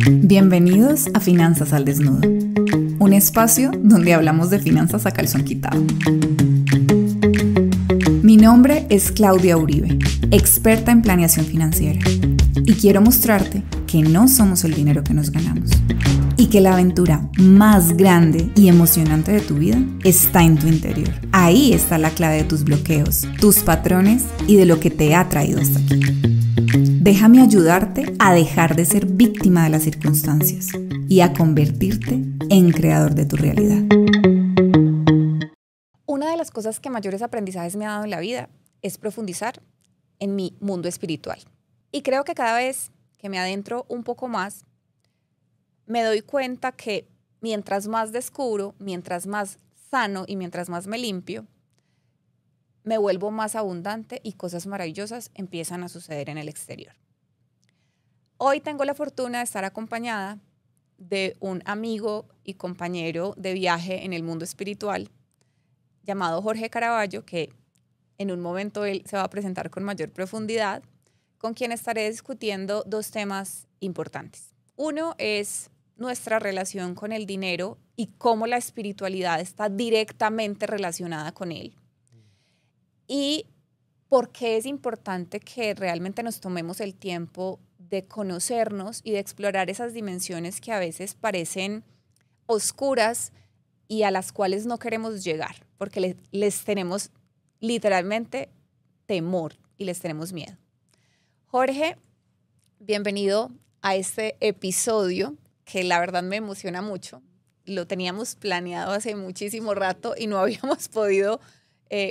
Bienvenidos a Finanzas al Desnudo, un espacio donde hablamos de finanzas a calzón quitado. Mi nombre es Claudia Uribe, experta en planeación financiera, y quiero mostrarte que no somos el dinero que nos ganamos y que la aventura más grande y emocionante de tu vida está en tu interior. Ahí está la clave de tus bloqueos, tus patrones y de lo que te ha traído hasta aquí. Déjame ayudarte a dejar de ser víctima de las circunstancias y a convertirte en creador de tu realidad. Una de las cosas que mayores aprendizajes me ha dado en la vida es profundizar en mi mundo espiritual. Y creo que cada vez que me adentro un poco más, me doy cuenta que mientras más descubro, mientras más sano y mientras más me limpio, me vuelvo más abundante y cosas maravillosas empiezan a suceder en el exterior. Hoy tengo la fortuna de estar acompañada de un amigo y compañero de viaje en el mundo espiritual llamado Jorge Caraballo, que en un momento él se va a presentar con mayor profundidad, con quien estaré discutiendo dos temas importantes. Uno es nuestra relación con el dinero y cómo la espiritualidad está directamente relacionada con él. Y por qué es importante que realmente nos tomemos el tiempo de conocernos y de explorar esas dimensiones que a veces parecen oscuras y a las cuales no queremos llegar, porque les tenemos literalmente temor y les tenemos miedo. Jorge, bienvenido a este episodio que la verdad me emociona mucho. Lo teníamos planeado hace muchísimo rato y no habíamos podido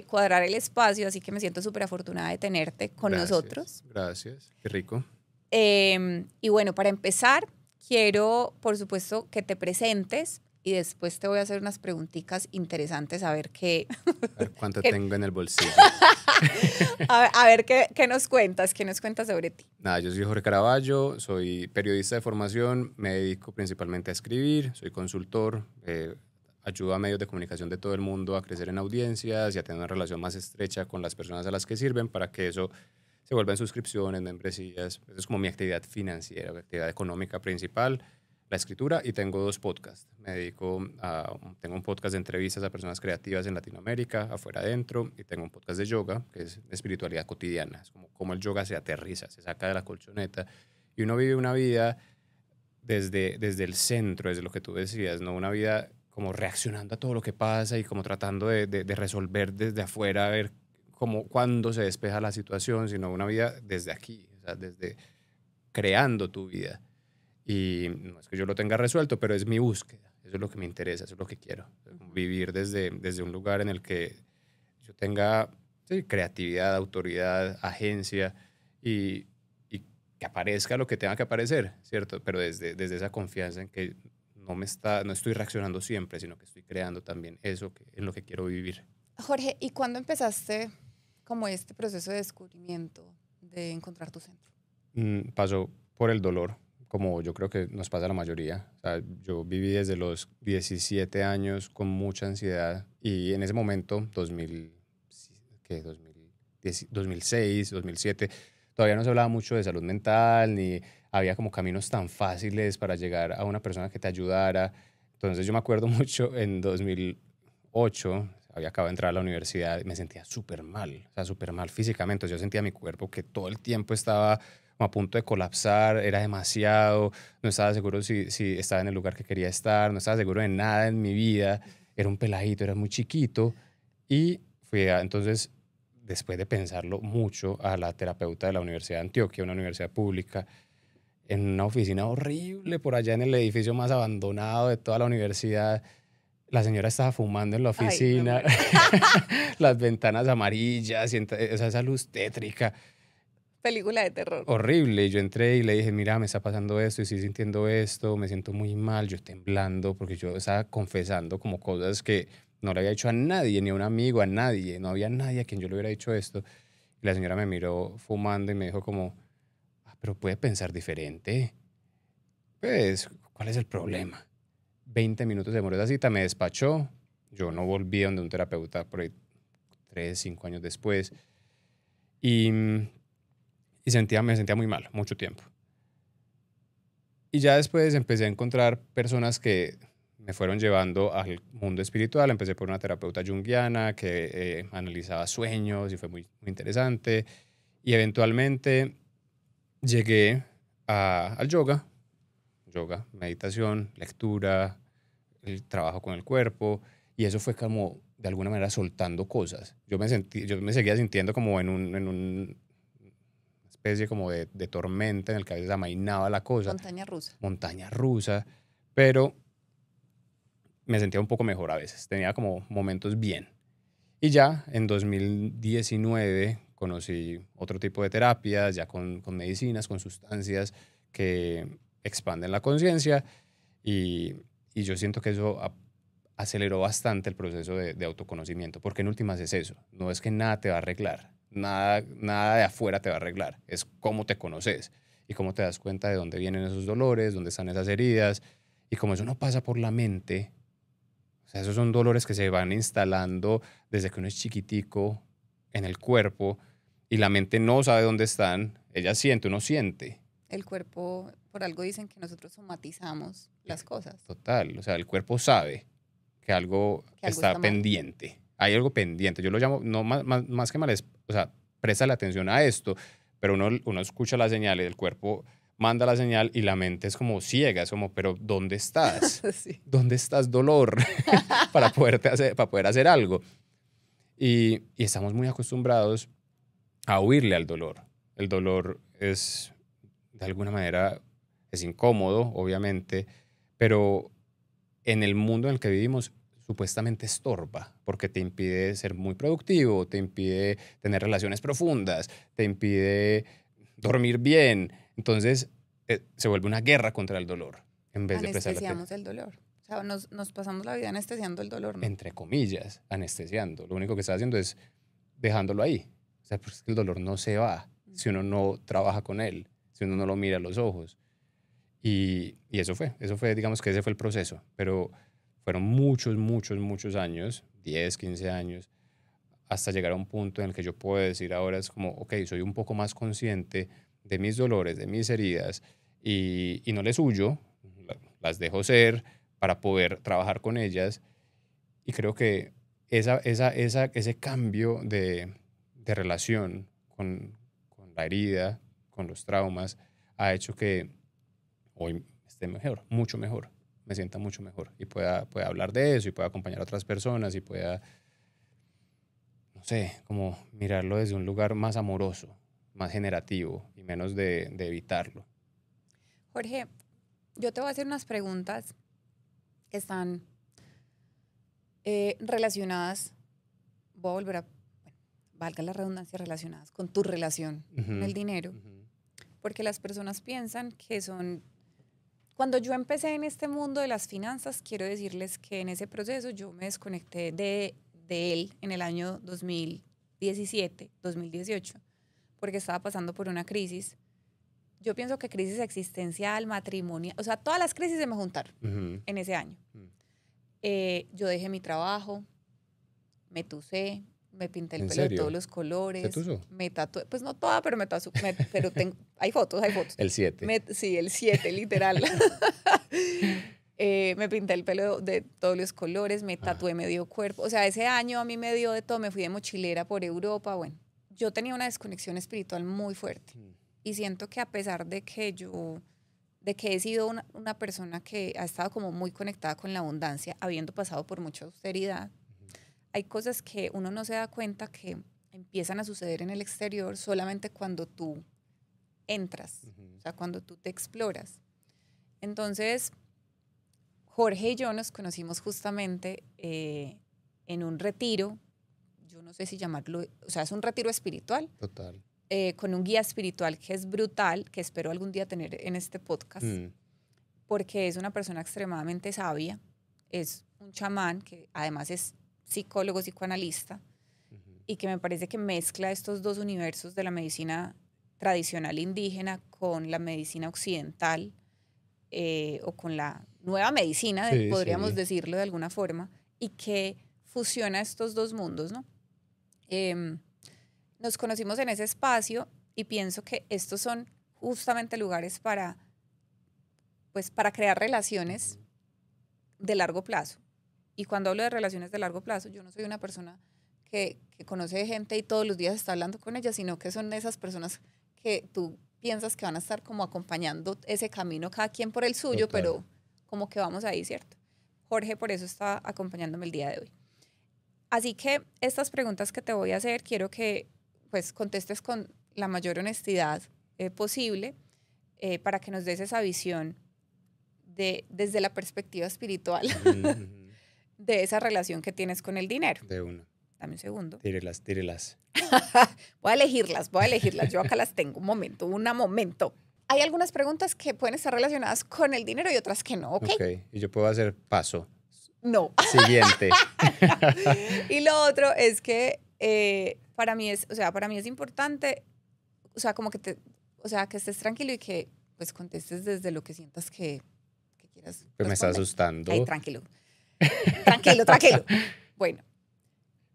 cuadrar el espacio, así que me siento súper afortunada de tenerte con nosotros. Gracias, qué rico. Y bueno, para empezar, quiero, por supuesto, que te presentes y después te voy a hacer unas preguntitas interesantes a ver qué... A ver cuánto tengo en el bolsillo. a ver qué nos cuentas sobre ti. Nada, yo soy Jorge Caraballo, soy periodista de formación, me dedico principalmente a escribir, soy consultor, ayudo a medios de comunicación de todo el mundo a crecer en audiencias y a tener una relación más estrecha con las personas a las que sirven para que eso se vuelva en suscripciones, membresías. Esa es como mi actividad financiera, mi actividad económica principal, la escritura, y tengo dos podcasts. Tengo un podcast de entrevistas a personas creativas en Latinoamérica, afuera adentro, y tengo un podcast de yoga, que es de espiritualidad cotidiana. Es como cómo el yoga se aterriza, se saca de la colchoneta y uno vive una vida desde el centro, desde lo que tú decías, ¿no? Una vida como reaccionando a todo lo que pasa y como tratando de resolver desde afuera, a ver cuándo se despeja la situación, sino una vida desde aquí, o sea, desde creando tu vida. Y no es que yo lo tenga resuelto, pero es mi búsqueda. Eso es lo que me interesa, eso es lo que quiero. Vivir desde un lugar en el que yo tenga creatividad, autoridad, agencia y que aparezca lo que tenga que aparecer, ¿cierto? Pero desde esa confianza en que no estoy reaccionando siempre, sino que estoy creando también eso en lo que quiero vivir. Jorge, ¿y cuándo empezaste como este proceso de descubrimiento, de encontrar tu centro? Pasó por el dolor, como yo creo que nos pasa a la mayoría. O sea, yo viví desde los 17 años con mucha ansiedad y en ese momento, 2006, 2007, todavía no se hablaba mucho de salud mental, ni había como caminos tan fáciles para llegar a una persona que te ayudara. Entonces yo me acuerdo mucho en 2008, había acabado de entrar a la universidad y me sentía súper mal, o sea, súper mal físicamente. Yo sentía mi cuerpo que todo el tiempo estaba a punto de colapsar, era demasiado, no estaba seguro si estaba en el lugar que quería estar, no estaba seguro de nada en mi vida, era un peladito, era muy chiquito y entonces, después de pensarlo mucho, a la terapeuta de la Universidad de Antioquia, una universidad pública, en una oficina horrible por allá en el edificio más abandonado de toda la universidad. La señora estaba fumando en la oficina, las ventanas amarillas, esa luz tétrica. Película de terror. Horrible. Y yo entré y le dije, mira, me está pasando esto, y estoy sintiendo esto, me siento muy mal, yo temblando, porque yo estaba confesando como cosas que no le había dicho a nadie, ni a un amigo, a nadie. No había nadie a quien yo le hubiera dicho esto. Y la señora me miró fumando y me dijo como, pero puede pensar diferente. Pues, ¿cuál es el problema? 20 minutos de demoró esa cita, me despachó. Yo no volví a donde un terapeuta por ahí 3, 5 años después. Y y me sentía muy mal, mucho tiempo. Y ya después empecé a encontrar personas que me fueron llevando al mundo espiritual. Empecé por una terapeuta junguiana que analizaba sueños y fue muy, muy interesante. Y eventualmente llegué al yoga, meditación, lectura, el trabajo con el cuerpo, y eso fue como de alguna manera soltando cosas. Yo me seguía sintiendo como en una especie como de tormenta en el que a veces amainaba la cosa. Montaña rusa, pero me sentía un poco mejor a veces, tenía como momentos bien. Y ya en 2019 conocí otro tipo de terapias, ya con medicinas, con sustancias que expanden la conciencia, y yo siento que eso aceleró bastante el proceso de autoconocimiento, porque en últimas es eso, no es que nada te va a arreglar, nada de afuera te va a arreglar, es cómo te conoces y cómo te das cuenta de dónde vienen esos dolores, dónde están esas heridas, y como eso no pasa por la mente, o sea, esos son dolores que se van instalando desde que uno es chiquitico en el cuerpo y la mente no sabe dónde están, ella siente, uno siente. El cuerpo, por algo dicen que nosotros somatizamos las cosas. Total, o sea, el cuerpo sabe que algo está pendiente. Hay algo pendiente. Yo lo llamo, no más que mal, o sea, presta la atención a esto, pero uno escucha las señales, el cuerpo manda la señal y la mente es como ciega, es como, pero ¿dónde estás? Sí. ¿Dónde estás, dolor? para poder hacer algo. Y estamos muy acostumbrados a huirle al dolor. El dolor es, de alguna manera, es incómodo, obviamente, pero en el mundo en el que vivimos supuestamente estorba, porque te impide ser muy productivo, te impide tener relaciones profundas, te impide dormir bien. Entonces se vuelve una guerra contra el dolor en vez de prestarle atención. Anestesiamos el dolor. O sea, nos pasamos la vida anestesiando el dolor, ¿no? Entre comillas, anestesiando. Lo único que está haciendo es dejándolo ahí. O sea, pues el dolor no se va si uno no trabaja con él, si uno no lo mira a los ojos. Y eso fue, digamos que ese fue el proceso. Pero fueron muchos años, 10, 15 años, hasta llegar a un punto en el que yo puedo decir ahora es como, ok, soy un poco más consciente de mis dolores, de mis heridas, y no les huyo, las dejo ser para poder trabajar con ellas. Y creo que ese cambio de relación con la herida, con los traumas, ha hecho que hoy esté mejor, mucho mejor, me sienta mucho mejor y pueda hablar de eso y pueda acompañar a otras personas y pueda, no sé, como mirarlo desde un lugar más amoroso, más generativo y menos de evitarlo. Jorge, yo te voy a hacer unas preguntas que están relacionadas, voy a volver a, bueno, valga la redundancia, relacionadas con tu relación con el dinero, porque las personas piensan que son... Cuando yo empecé en este mundo de las finanzas, quiero decirles que en ese proceso yo me desconecté de él en el año 2017, 2018, porque estaba pasando por una crisis. Yo pienso que crisis existencial, matrimonial, o sea, todas las crisis se me juntaron en ese año. Yo dejé mi trabajo, me tusé, me pinté el pelo de todos los colores. ¿Se tusó? Me tatué, pues no toda, pero pero hay fotos. El 7. Sí, el 7, literal. Me pinté el pelo de todos los colores, me tatué medio cuerpo. O sea, ese año a mí me dio de todo, me fui de mochilera por Europa. Bueno, yo tenía una desconexión espiritual muy fuerte. Y siento que a pesar de que he sido una persona que ha estado como muy conectada con la abundancia, habiendo pasado por mucha austeridad, hay cosas que uno no se da cuenta que empiezan a suceder en el exterior solamente cuando tú entras, o sea, cuando tú te exploras. Entonces, Jorge y yo nos conocimos justamente en un retiro, yo no sé si llamarlo, o sea, es un retiro espiritual. Total. Con un guía espiritual que es brutal, que espero algún día tener en este podcast, porque es una persona extremadamente sabia, es un chamán que además es psicólogo, psicoanalista, y que me parece que mezcla estos dos universos de la medicina tradicional indígena con la medicina occidental, o con la nueva medicina, podríamos decirlo de alguna forma, y que fusiona estos dos mundos, ¿no? Nos conocimos en ese espacio y pienso que estos son justamente lugares para, pues, para crear relaciones de largo plazo. Y cuando hablo de relaciones de largo plazo, yo no soy una persona que conoce gente y todos los días está hablando con ella, sino que son esas personas que tú piensas que van a estar como acompañando ese camino, cada quien por el suyo, Total. pero como que vamos ahí, ¿cierto? Jorge por eso está acompañándome el día de hoy. Así que estas preguntas que te voy a hacer, quiero que pues contestes con la mayor honestidad posible para que nos des esa visión desde la perspectiva espiritual de esa relación que tienes con el dinero. De una. Dame un segundo. Tírelas. Voy a elegirlas. Yo acá las tengo. Un momento. Hay algunas preguntas que pueden estar relacionadas con el dinero y otras que no, ¿ok? Ok, y yo puedo hacer paso. No. Siguiente. Y lo otro es que para mí es importante, o sea, como que que estés tranquilo y que pues contestes desde lo que sientas que quieras. Pues me está responder. asustando. Ay, tranquilo. Bueno,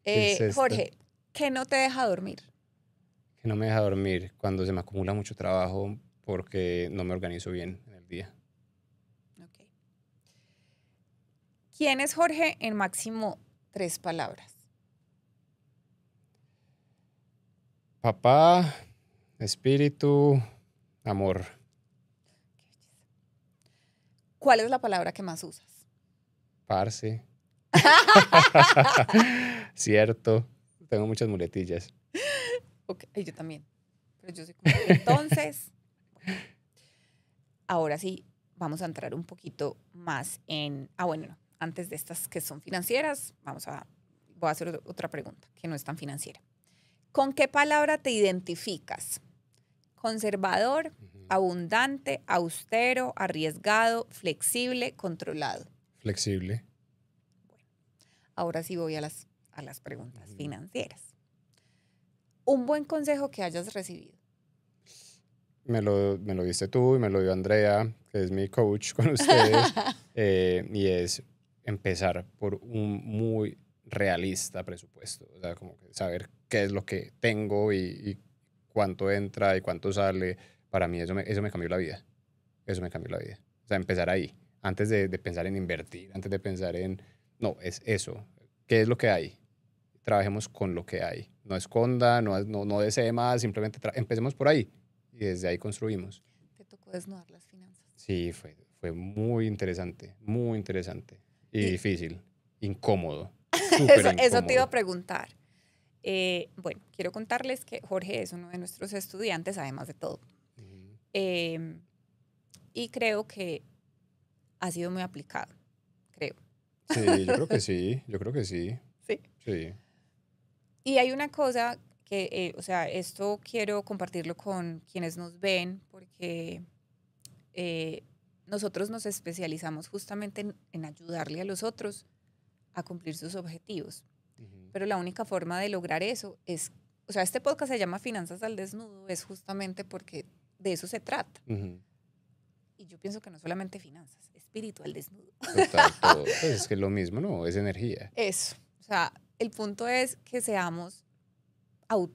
¿Qué es esto? Jorge, ¿qué no te deja dormir? Que no me deja dormir cuando se me acumula mucho trabajo porque no me organizo bien en el día. Okay. ¿Quién es Jorge en máximo 3 palabras? Papá, espíritu, amor. ¿Cuál es la palabra que más usas? Parce. Cierto. Tengo muchas muletillas. Ok, yo también. Pero yo soy como... Entonces, bueno, ahora sí, vamos a entrar un poquito más en... no. Antes de estas que son financieras, voy a hacer otra pregunta que no es tan financiera. ¿Con qué palabra te identificas? Conservador, abundante, austero, arriesgado, flexible, controlado. Flexible. Bueno, ahora sí voy a las preguntas financieras. Un buen consejo que hayas recibido. Me lo diste tú y me lo dio Andrea, que es mi coach con ustedes. Y es empezar por un muy realista presupuesto. O sea, como que saber qué es lo que tengo y cuánto entra y cuánto sale. Para mí eso me cambió la vida. Eso me cambió la vida. O sea, empezar ahí. Antes de pensar en invertir, antes de pensar en... No, es eso. ¿Qué es lo que hay? Trabajemos con lo que hay. No esconda, no desee más, simplemente empecemos por ahí. Y desde ahí construimos. Te tocó desnudar las finanzas. Sí, fue muy interesante y difícil, incómodo, súper incómodo. Eso te iba a preguntar. Bueno, quiero contarles que Jorge es uno de nuestros estudiantes, además de todo. Y creo que ha sido muy aplicado, creo. Sí, yo creo que sí. Sí. Sí. Y hay una cosa que, esto quiero compartirlo con quienes nos ven, porque nosotros nos especializamos justamente en ayudarle a los otros a cumplir sus objetivos. Pero la única forma de lograr eso es, este podcast se llama Finanzas al Desnudo, es justamente porque de eso se trata. Y yo pienso que no solamente finanzas, espíritu al desnudo. Total, todo. Pues es que es lo mismo, ¿no? Es energía. Eso. El punto es que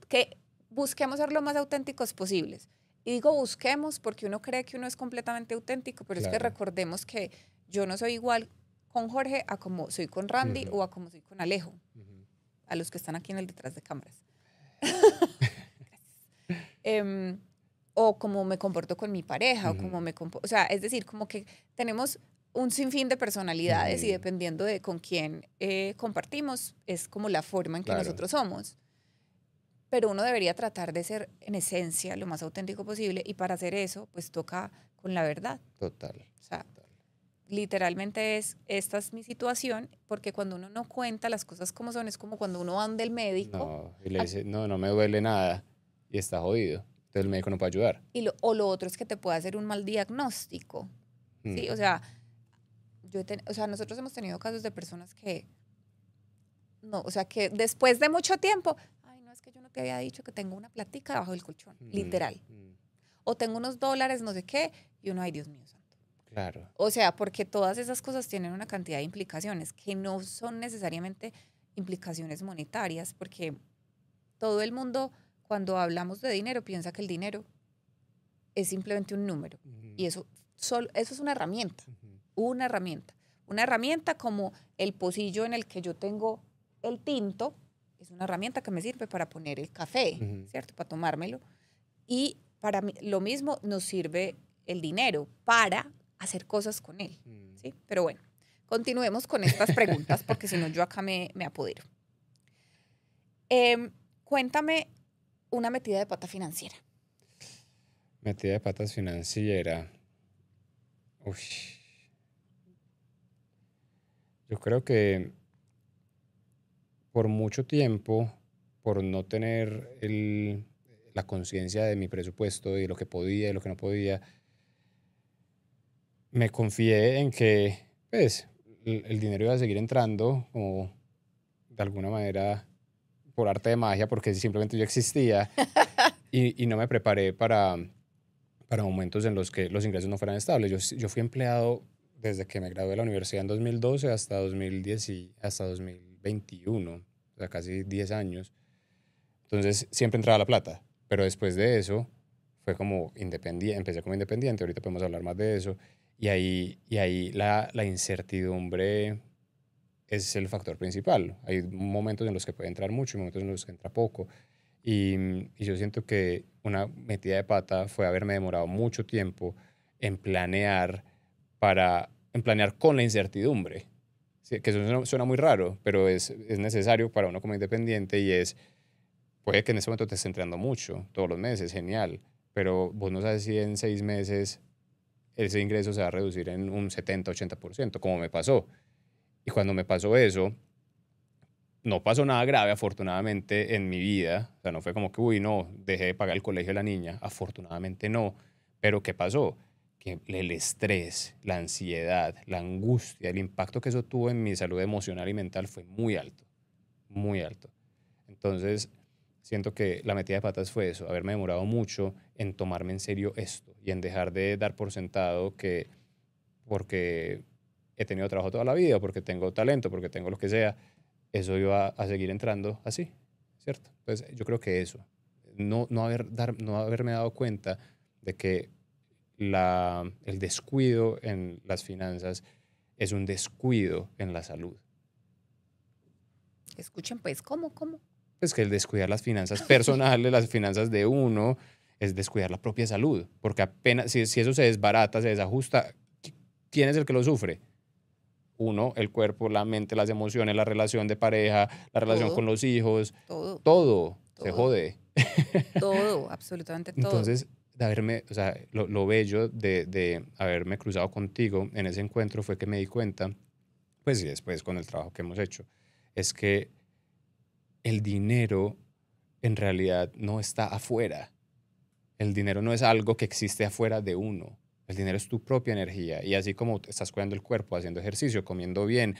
que busquemos ser lo más auténticos posibles. Y digo busquemos porque uno cree que uno es completamente auténtico, pero Claro. es que recordemos que yo no soy igual con Jorge a como soy con Randy o a como soy con Alejo, a los que están aquí en el detrás de cámaras. O como me comporto con mi pareja, o como es decir, como que tenemos un sinfín de personalidades y dependiendo de con quién compartimos, es como la forma en que nosotros somos. Pero uno debería tratar de ser en esencia lo más auténtico posible y para hacer eso, pues toca con la verdad. Total. Literalmente esta es mi situación, porque cuando uno no cuenta las cosas como son, es como cuando uno va donde el médico. No, y le dice, no me duele nada y está jodido. Entonces el médico no puede ayudar. O lo otro es que te puede hacer un mal diagnóstico. ¿Sí? Nosotros hemos tenido casos de personas que que después de mucho tiempo, ay, no, es que yo no te había dicho que tengo una platica debajo del colchón, literal. O tengo unos dólares, no sé qué, y uno, ay, Dios mío santo. Claro. Porque todas esas cosas tienen una cantidad de implicaciones que no son necesariamente implicaciones monetarias, porque todo el mundo cuando hablamos de dinero, piensa que el dinero es simplemente un número. Y eso es una herramienta, una herramienta. Una herramienta como el pocillo en el que yo tengo el tinto, es una herramienta que me sirve para poner el café, ¿cierto? Para tomármelo. Y para mí, lo mismo nos sirve el dinero para hacer cosas con él, ¿sí? Pero bueno, continuemos con estas preguntas porque si no yo acá me apodero. Cuéntame una metida de pata financiera. Metida de patas financiera. Uy. Yo creo que por mucho tiempo, por no tener la conciencia de mi presupuesto y de lo que podía y lo que no podía, me confié en que pues, el dinero iba a seguir entrando como de alguna manera por arte de magia, porque simplemente yo existía y no me preparé para momentos en los que los ingresos no fueran estables. Yo fui empleado desde que me gradué de la universidad en 2012 hasta 2010 hasta 2021, o sea, casi 10 años. Entonces siempre entraba la plata, pero después de eso fue como independiente, empecé como independiente, ahorita podemos hablar más de eso, y ahí la incertidumbre es el factor principal. Hay momentos en los que puede entrar mucho y momentos en los que entra poco. Y yo siento que una metida de pata fue haberme demorado mucho tiempo en planear en planear con la incertidumbre. Sí, que eso suena muy raro, pero es necesario para uno como independiente y puede que en este momento te esté entrando mucho, todos los meses, genial, pero vos no sabes si en 6 meses ese ingreso se va a reducir en un 70-80%, como me pasó. Y cuando me pasó eso, no pasó nada grave, afortunadamente, en mi vida. O sea, no fue como que, uy, no, dejé de pagar el colegio de la niña. Afortunadamente no. Pero ¿qué pasó? Que el estrés, la ansiedad, la angustia, el impacto que eso tuvo en mi salud emocional y mental fue muy alto. Muy alto. Entonces, siento que la metida de patas fue eso, haberme demorado mucho en tomarme en serio esto y en dejar de dar por sentado que porque he tenido trabajo toda la vida, porque tengo talento, porque tengo lo que sea, eso iba a seguir entrando así, ¿cierto? Entonces, yo creo que eso, no haberme dado cuenta de que el descuido en las finanzas es un descuido en la salud. Escuchen pues, ¿cómo? Pues que el descuidar las finanzas personales, las finanzas de uno, es descuidar la propia salud, porque apenas, si eso se desbarata, se desajusta, ¿quién es el que lo sufre? Uno, el cuerpo, la mente, las emociones, la relación de pareja, la relación Todo, con los hijos, todo, todo se todo, jode. todo, absolutamente todo. Entonces, de haberme, o sea, lo bello de haberme cruzado contigo en ese encuentro fue que me di cuenta, pues y después con el trabajo que hemos hecho, es que el dinero en realidad no está afuera. El dinero no es algo que existe afuera de uno. El dinero es tu propia energía. Y así como estás cuidando el cuerpo, haciendo ejercicio, comiendo bien,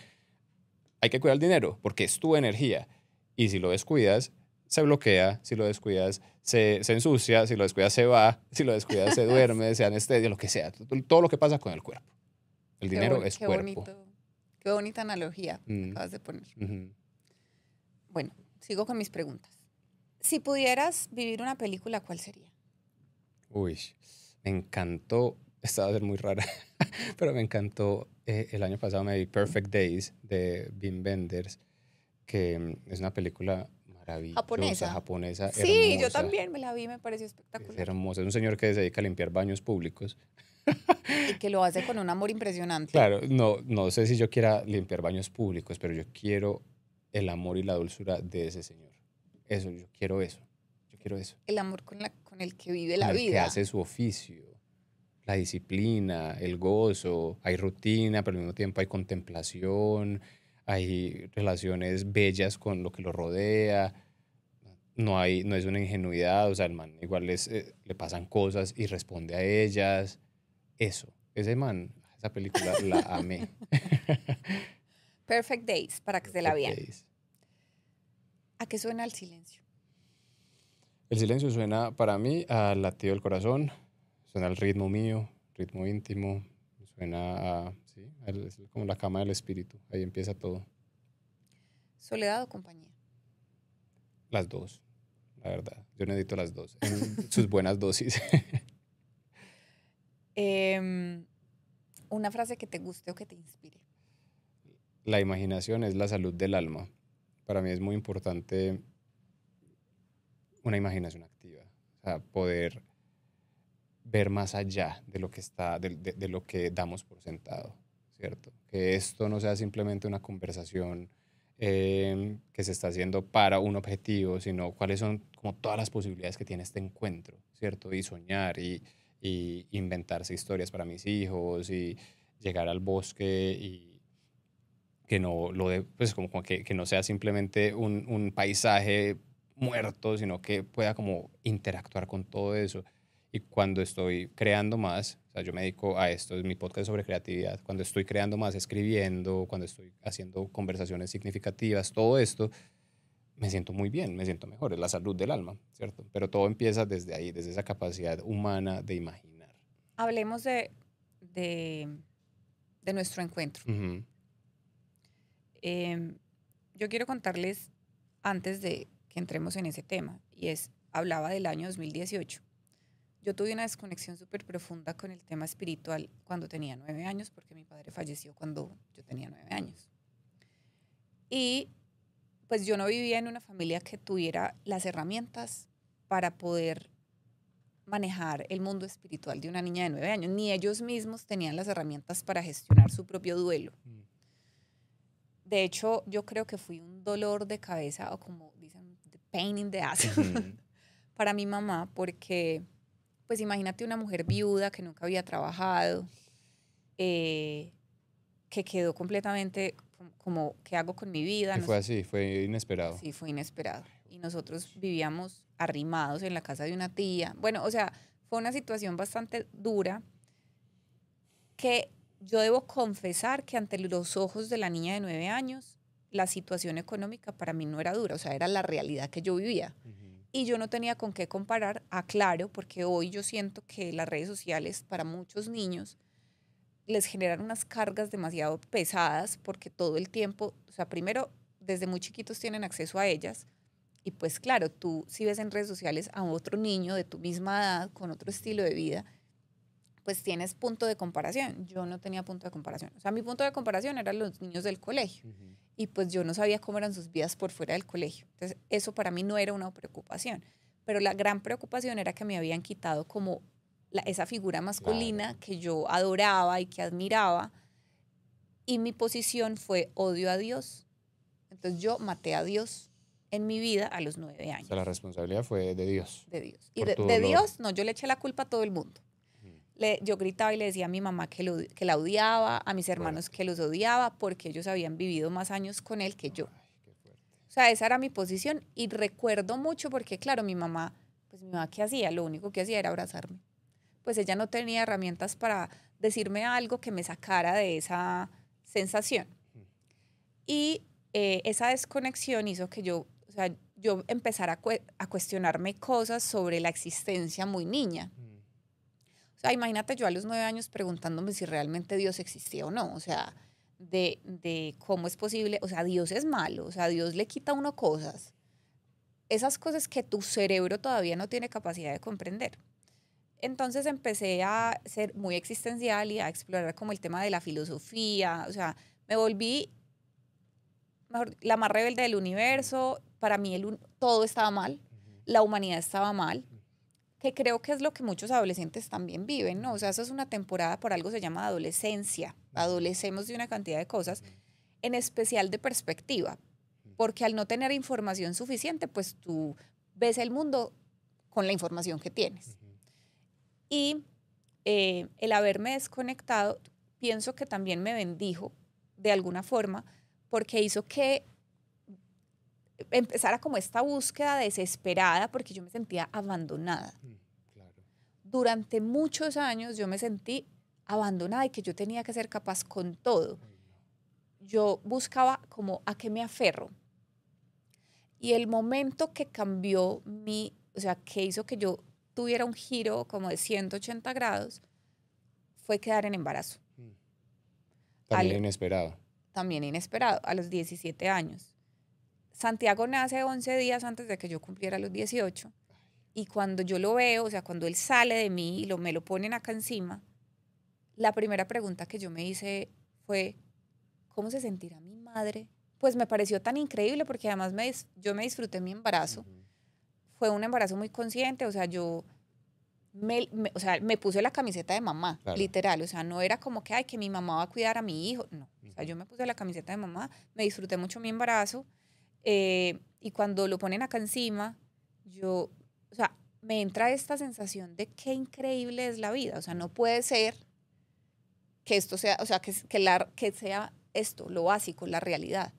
hay que cuidar el dinero porque es tu energía. Y si lo descuidas, se bloquea. Si lo descuidas, se ensucia. Si lo descuidas, se va. Si lo descuidas, se duerme, se anestesia, lo que sea. Todo lo que pasa con el cuerpo. El dinero es Qué cuerpo. bonito, qué bonita analogía Mm, acabas de poner. ujú. Bueno, sigo con mis preguntas. Si pudieras vivir una película, ¿cuál sería? Uy, me encantó. Esta va a ser muy rara, pero me encantó. El año pasado me vi Perfect Days de Wim Wenders, que es una película maravillosa, ¿Japonesa? japonesa, Sí, yo hermosa. también me la vi, me pareció Es espectacular. hermosa. Es un señor que se dedica a limpiar baños públicos. Y que lo hace con un amor impresionante. Claro, no sé si yo quiera limpiar baños públicos, pero yo quiero el amor y la dulzura de ese señor. Eso, yo quiero eso. Yo quiero eso. El amor con el que vive Con la el que vida. hace su oficio. La disciplina, el gozo, hay rutina, pero al mismo tiempo hay contemplación, hay relaciones bellas con lo que lo rodea, no es una ingenuidad, o sea, el man igual le pasan cosas y responde a ellas. Eso, ese man, esa película la amé. Perfect Days, para que se la Perfect vean. Days. ¿A qué suena el silencio? El silencio suena para mí al latido del corazón, suena al ritmo mío, ritmo íntimo, suena sí, es como la cama del espíritu, ahí empieza todo. ¿Soledad o compañía? Las dos, la verdad. Yo necesito las dos, en sus buenas dosis. Una frase que te guste o que te inspire. La imaginación es la salud del alma. Para mí es muy importante una imaginación activa. O sea, poder ver más allá de lo que está, de lo que damos por sentado, ¿cierto? Que esto no sea simplemente una conversación que se está haciendo para un objetivo, sino cuáles son como todas las posibilidades que tiene este encuentro, ¿cierto? Y soñar y inventarse historias para mis hijos y llegar al bosque y que no lo de, pues como que no sea simplemente un paisaje muerto, sino que pueda como interactuar con todo eso. Y cuando estoy creando más, o sea, yo me dedico a esto, es mi podcast sobre creatividad, cuando estoy creando más, escribiendo, cuando estoy haciendo conversaciones significativas, todo esto, me siento muy bien, me siento mejor, es la salud del alma, ¿cierto? Pero todo empieza desde ahí, desde esa capacidad humana de imaginar. Hablemos de, de nuestro encuentro. Ujú. Em, yo quiero contarles, antes de que entremos en ese tema, y es, hablaba del año 2018. Yo tuve una desconexión súper profunda con el tema espiritual cuando tenía 9 años, porque mi padre falleció cuando yo tenía 9 años. Y pues yo no vivía en una familia que tuviera las herramientas para poder manejar el mundo espiritual de una niña de 9 años, ni ellos mismos tenían las herramientas para gestionar su propio duelo. De hecho, yo creo que fui un dolor de cabeza, o como dicen, the pain in the ass, Ujú. para mi mamá, porque, pues imagínate una mujer viuda que nunca había trabajado, eh, que quedó completamente como, ¿qué hago con mi vida? Y fue así, fue inesperado. Sí, fue inesperado. Y nosotros vivíamos arrimados en la casa de una tía. Bueno, o sea, fue una situación bastante dura que yo debo confesar que ante los ojos de la niña de 9 años, la situación económica para mí no era dura, o sea, era la realidad que yo vivía. Ujú. Y yo no tenía con qué comparar, aclaro, porque hoy yo siento que las redes sociales para muchos niños les generan unas cargas demasiado pesadas porque todo el tiempo, o sea, primero, desde muy chiquitos tienen acceso a ellas. Y pues claro, tú si ves en redes sociales a otro niño de tu misma edad, con otro estilo de vida, pues tienes punto de comparación. Yo no tenía punto de comparación. O sea, mi punto de comparación eran los niños del colegio. Ujú. Y pues yo no sabía cómo eran sus vidas por fuera del colegio. Entonces, eso para mí no era una preocupación. Pero la gran preocupación era que me habían quitado como esa figura masculina Claro. que yo adoraba y que admiraba. Y mi posición fue odio a Dios. Entonces yo maté a Dios en mi vida a los 9 O sea, la años. responsabilidad fue de Dios, De Dios. Y por tu de dolor. Dios, no, yo le eché la culpa a todo el mundo. Ujú. Yo gritaba y le decía a mi mamá que la odiaba, a mis hermanos Fuerte. que los odiaba, porque ellos habían vivido más años con él que yo. Ay, qué fuerte. O sea, esa era mi posición y recuerdo mucho porque, claro, pues mi mamá, ¿qué hacía? Lo único que hacía era abrazarme. Pues ella no tenía herramientas para decirme algo que me sacara de esa sensación. Ujú. Y esa desconexión hizo que o sea, yo empezara a cuestionarme cosas sobre la existencia muy niña. Ujú. O sea, imagínate yo a los 9 años preguntándome si realmente Dios existía o no. O sea, de cómo es posible. O sea, Dios es malo. O sea, Dios le quita a uno cosas. Esas cosas que tu cerebro todavía no tiene capacidad de comprender. Entonces empecé a ser muy existencial y a explorar como el tema de la filosofía. O sea, me volví la más rebelde del universo. Para mí todo estaba mal. Ujú. La humanidad estaba mal, Ujú. que creo que es lo que muchos adolescentes también viven, ¿no? O sea, eso es una temporada, por algo se llama adolescencia. Adolecemos de una cantidad de cosas, Ujú. en especial de perspectiva, Ujú. porque al no tener información suficiente, pues tú ves el mundo con la información que tienes. Ujú. Y el haberme desconectado, pienso que también me bendijo de alguna forma, porque hizo que empezara como esta búsqueda desesperada, porque yo me sentía abandonada. Ujú. Claro. Durante muchos años yo me sentí abandonada y que yo tenía que ser capaz con todo. Ay, no. Yo buscaba como a qué me aferro. Y el momento que cambió o sea, que hizo que yo tuviera un giro como de 180 grados, fue quedar en embarazo. También Al, inesperado. también inesperado, a los 17 años. Santiago nace 11 días antes de que yo cumpliera los 18. Y cuando yo lo veo, o sea, cuando él sale de mí y me lo ponen acá encima, la primera pregunta que yo me hice fue, ¿cómo se sentirá mi madre? Pues me pareció tan increíble porque además yo me disfruté mi embarazo. Fue un embarazo muy consciente, o sea, yo o sea, me puse la camiseta de mamá, Claro. literal. O sea, no era como que, ay, que mi mamá va a cuidar a mi hijo. No, o sea, yo me puse la camiseta de mamá, me disfruté mucho mi embarazo. Y cuando lo ponen acá encima, o sea, me entra esta sensación de qué increíble es la vida. O sea, no puede ser que esto sea, o sea, que sea esto, lo básico, la realidad.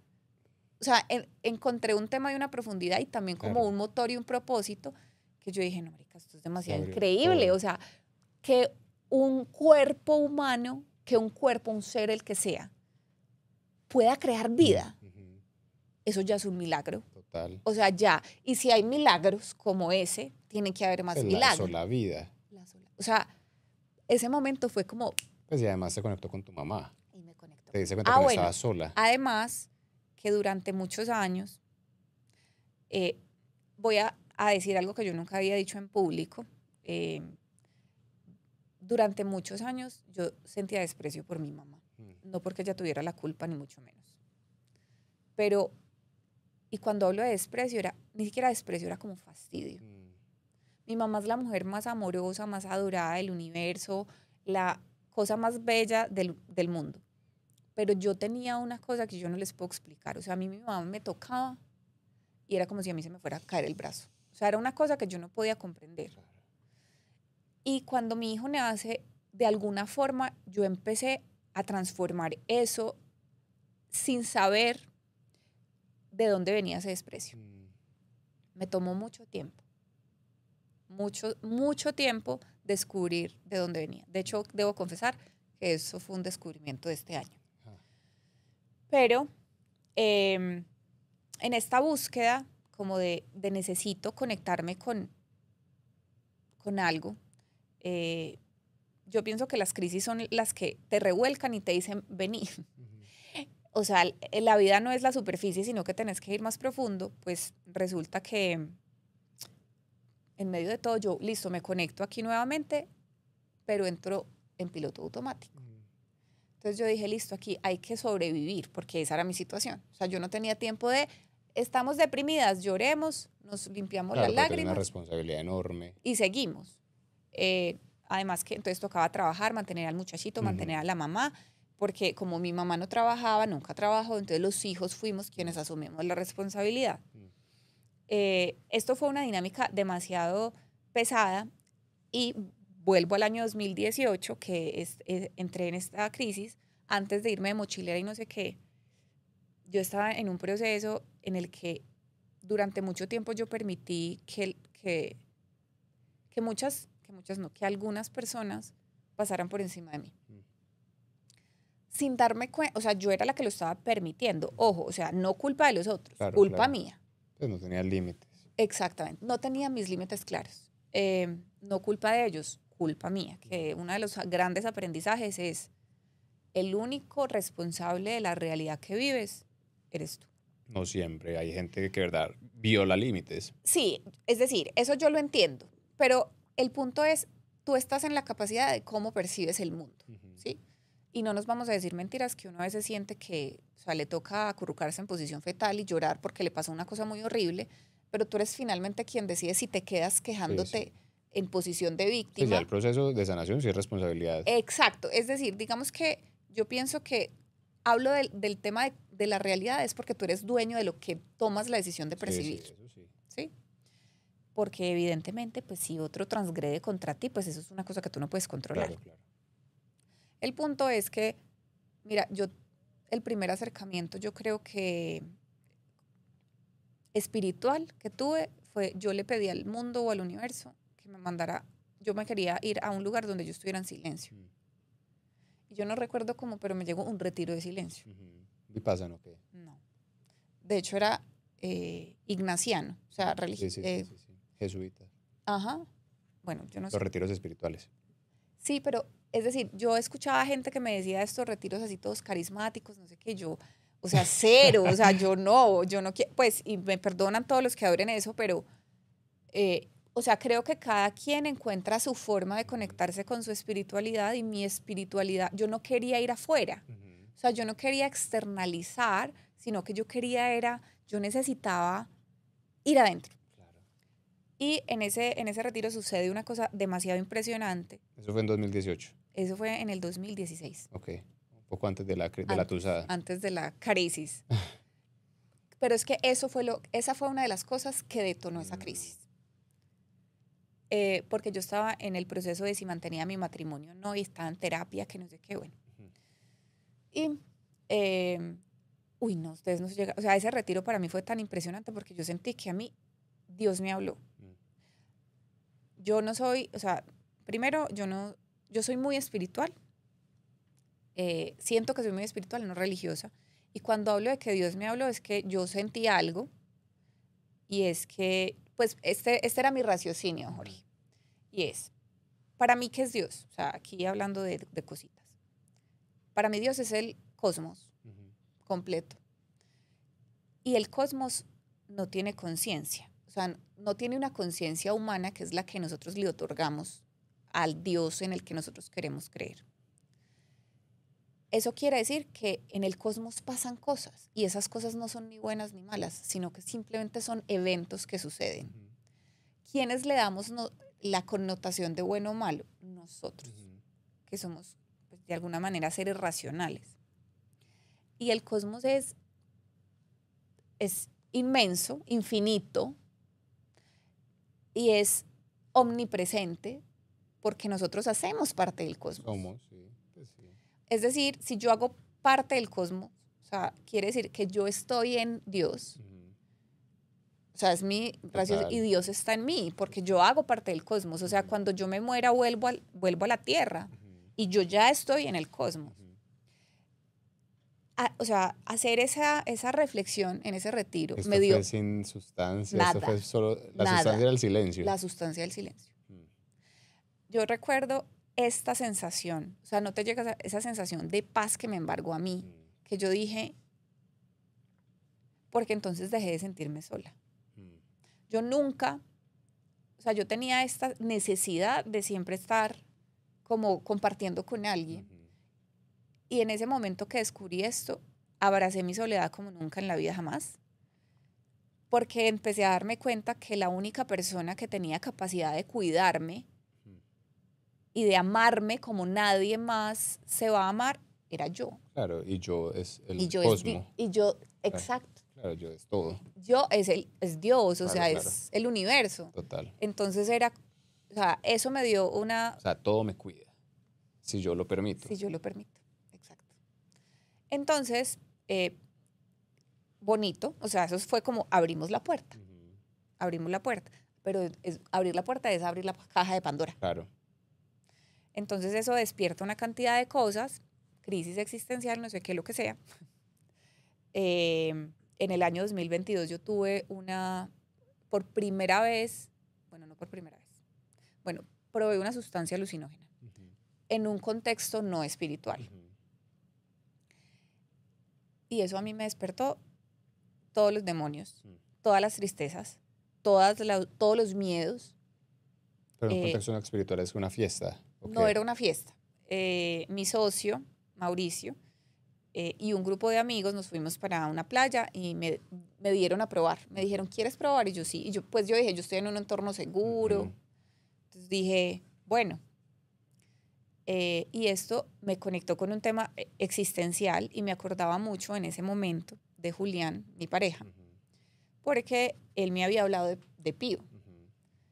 O sea, encontré un tema de una profundidad y también como Claro. un motor y un propósito que yo dije, no, marica, esto es demasiado Abrió increíble. todo. O sea, que un cuerpo humano, que un cuerpo, un ser, el que sea, pueda crear vida. Eso ya es un milagro. Total. O sea, ya. Y si hay milagros como ese, tiene que haber más Pues milagros. la sola vida. O sea, ese momento fue como... Pues y además se conectó con tu mamá. Y me conectó. Te diste cuenta que no estabas sola. Además, que durante muchos años, voy a decir algo que yo nunca había dicho en público. Durante muchos años yo sentía desprecio por mi mamá. No porque ella tuviera la culpa, ni mucho menos. Pero, y cuando hablo de desprecio, ni siquiera desprecio, era como fastidio. Mi mamá es la mujer más amorosa, más adorada del universo, la cosa más bella del mundo. Pero yo tenía una cosa que yo no les puedo explicar. O sea, a mí mi mamá me tocaba y era como si a mí se me fuera a caer el brazo. O sea, era una cosa que yo no podía comprender. Y cuando mi hijo nace, de alguna forma yo empecé a transformar eso sin saber de dónde venía ese desprecio. Me tomó mucho tiempo. Mucho tiempo descubrir de dónde venía. De hecho, debo confesar que eso fue un descubrimiento de este año. Pero en esta búsqueda como de necesito conectarme con algo, yo pienso que las crisis son las que te revuelcan y te dicen, vení. O sea, la vida no es la superficie, sino que tenés que ir más profundo. Pues resulta que en medio de todo yo, listo, me conecto aquí nuevamente, pero entro en piloto automático. Entonces yo dije, listo, aquí hay que sobrevivir, porque esa era mi situación. O sea, yo no tenía tiempo de, estamos deprimidas, lloremos, nos limpiamos las lágrimas. Es una responsabilidad enorme. Y seguimos. Además que entonces tocaba trabajar, mantener al muchachito, mantener a la mamá, porque como mi mamá no trabajaba, nunca trabajó, entonces los hijos fuimos quienes asumimos la responsabilidad. Esto fue una dinámica demasiado pesada y vuelvo al año 2018, que entré en esta crisis, antes de irme de mochilera y no sé qué. Yo estaba en un proceso en el que durante mucho tiempo yo permití que algunas personas pasaran por encima de mí. Sin darme cuenta, o sea, yo era la que lo estaba permitiendo. Ojo, o sea, no culpa de los otros, culpa mía. Pues no tenía límites. Exactamente, no tenía mis límites claros. No culpa de ellos, culpa mía. Que uno de los grandes aprendizajes es el único responsable de la realidad que vives eres tú. No siempre, hay gente que de verdad viola límites. Sí, es decir, eso yo lo entiendo, pero el punto es, tú estás en la capacidad de cómo percibes el mundo, ¿sí? Y no nos vamos a decir mentiras que uno a veces siente que, o sea, le toca acurrucarse en posición fetal y llorar porque le pasó una cosa muy horrible, pero tú eres finalmente quien decide si te quedas quejándote en posición de víctima. Pues ya el proceso de sanación sí es responsabilidad. Exacto, es decir, digamos que yo pienso que hablo del tema de la realidad es porque tú eres dueño de lo que tomas la decisión de percibir. Sí, eso sí. ¿Sí? Porque evidentemente, pues si otro transgrede contra ti, pues eso es una cosa que tú no puedes controlar. Claro. El punto es que, mira, el primer acercamiento yo creo que espiritual que tuve fue, yo le pedí al mundo o al universo que me mandara, yo me quería ir a un lugar donde yo estuviera en silencio. Y yo no recuerdo cómo, pero me llegó un retiro de silencio. ¿Y pasa, no? ¿Qué? No. De hecho era ignaciano, o sea, religioso. Sí. Jesuitas. Ajá. Bueno, yo no sé. Los retiros espirituales. Sí, pero es decir, yo escuchaba gente que me decía estos retiros así todos carismáticos, no sé qué, O sea, cero. O sea, yo no quiero, pues, y me perdonan todos los que adoren eso, pero, o sea, creo que cada quien encuentra su forma de conectarse con su espiritualidad y mi espiritualidad, yo no quería ir afuera. O sea, yo no quería externalizar, sino que yo necesitaba ir adentro. Y en ese retiro sucede una cosa demasiado impresionante. Eso fue en 2018. Eso fue en el 2016. Ok, un poco antes de la tusada. Antes de la crisis. Pero es que esa fue una de las cosas que detonó esa crisis. Porque yo estaba en el proceso de si mantenía mi matrimonio o no, y estaba en terapia, que no sé qué, bueno. Y, no, ustedes no se llegan. O sea, ese retiro para mí fue tan impresionante porque yo sentí que a mí Dios me habló. Yo no soy, o sea, primero, yo soy muy espiritual. Siento que soy muy espiritual, no religiosa. Y cuando hablo de que Dios me habló, es que yo sentí algo. Y es que, pues, este era mi raciocinio, Jorge. Y es, para mí, ¿qué es Dios? O sea, aquí hablando de cositas. Para mí Dios es el cosmos completo. Y el cosmos no tiene conciencia. O sea, no tiene una conciencia humana que es la que nosotros le otorgamos al Dios en el que nosotros queremos creer. Eso quiere decir que en el cosmos pasan cosas y esas cosas no son ni buenas ni malas, sino que simplemente son eventos que suceden. ¿Quiénes le damos la connotación de bueno o malo? Nosotros, que somos, pues, de alguna manera seres racionales. Y el cosmos es inmenso, infinito, y es omnipresente porque nosotros hacemos parte del cosmos. Somos, sí. Pues sí. Es decir, si yo hago parte del cosmos, o sea, quiere decir que yo estoy en Dios. O sea, es mi ración y Dios está en mí porque yo hago parte del cosmos. O sea, cuando yo me muera vuelvo a la tierra y yo ya estoy en el cosmos. O sea, hacer esa reflexión en ese retiro Esto me dio fue sin sustancia, nada, esto fue solo, la nada, sustancia era el silencio. La sustancia del silencio. Yo recuerdo esta sensación, o sea, no te llega esa sensación de paz que me embargó a mí, que yo dije, porque entonces dejé de sentirme sola. Yo nunca, o sea, yo tenía esta necesidad de siempre estar como compartiendo con alguien. Y en ese momento que descubrí esto, abracé mi soledad como nunca en la vida jamás. Porque empecé a darme cuenta que la única persona que tenía capacidad de cuidarme y de amarme como nadie más se va a amar era yo. Claro, y yo es el cosmos. Exacto. Claro, yo es todo. Yo es Dios, claro, o sea, claro. Es el universo. Total. Entonces o sea, eso me dio una... O sea, todo me cuida, si yo lo permito. Si yo lo permito, exacto. Entonces, bonito, o sea, eso fue como abrimos la puerta. Abrimos la puerta, pero abrir la puerta es abrir la caja de Pandora. Claro. Entonces eso despierta una cantidad de cosas, crisis existencial, no sé qué, lo que sea. En el año 2022 yo tuve por primera vez, bueno, no por primera vez, bueno, probé una sustancia alucinógena en un contexto no espiritual. Y eso a mí me despertó todos los demonios, todas las tristezas, todos los miedos. Pero en un contexto no espiritual es una fiesta. No era una fiesta. Mi socio, Mauricio, y un grupo de amigos nos fuimos para una playa y me dieron a probar. Me dijeron, ¿quieres probar? Y yo sí. Y yo dije, yo estoy en un entorno seguro. Entonces dije, bueno. Y esto me conectó con un tema existencial y me acordaba mucho en ese momento de Julián, mi pareja, porque él me había hablado de Pío.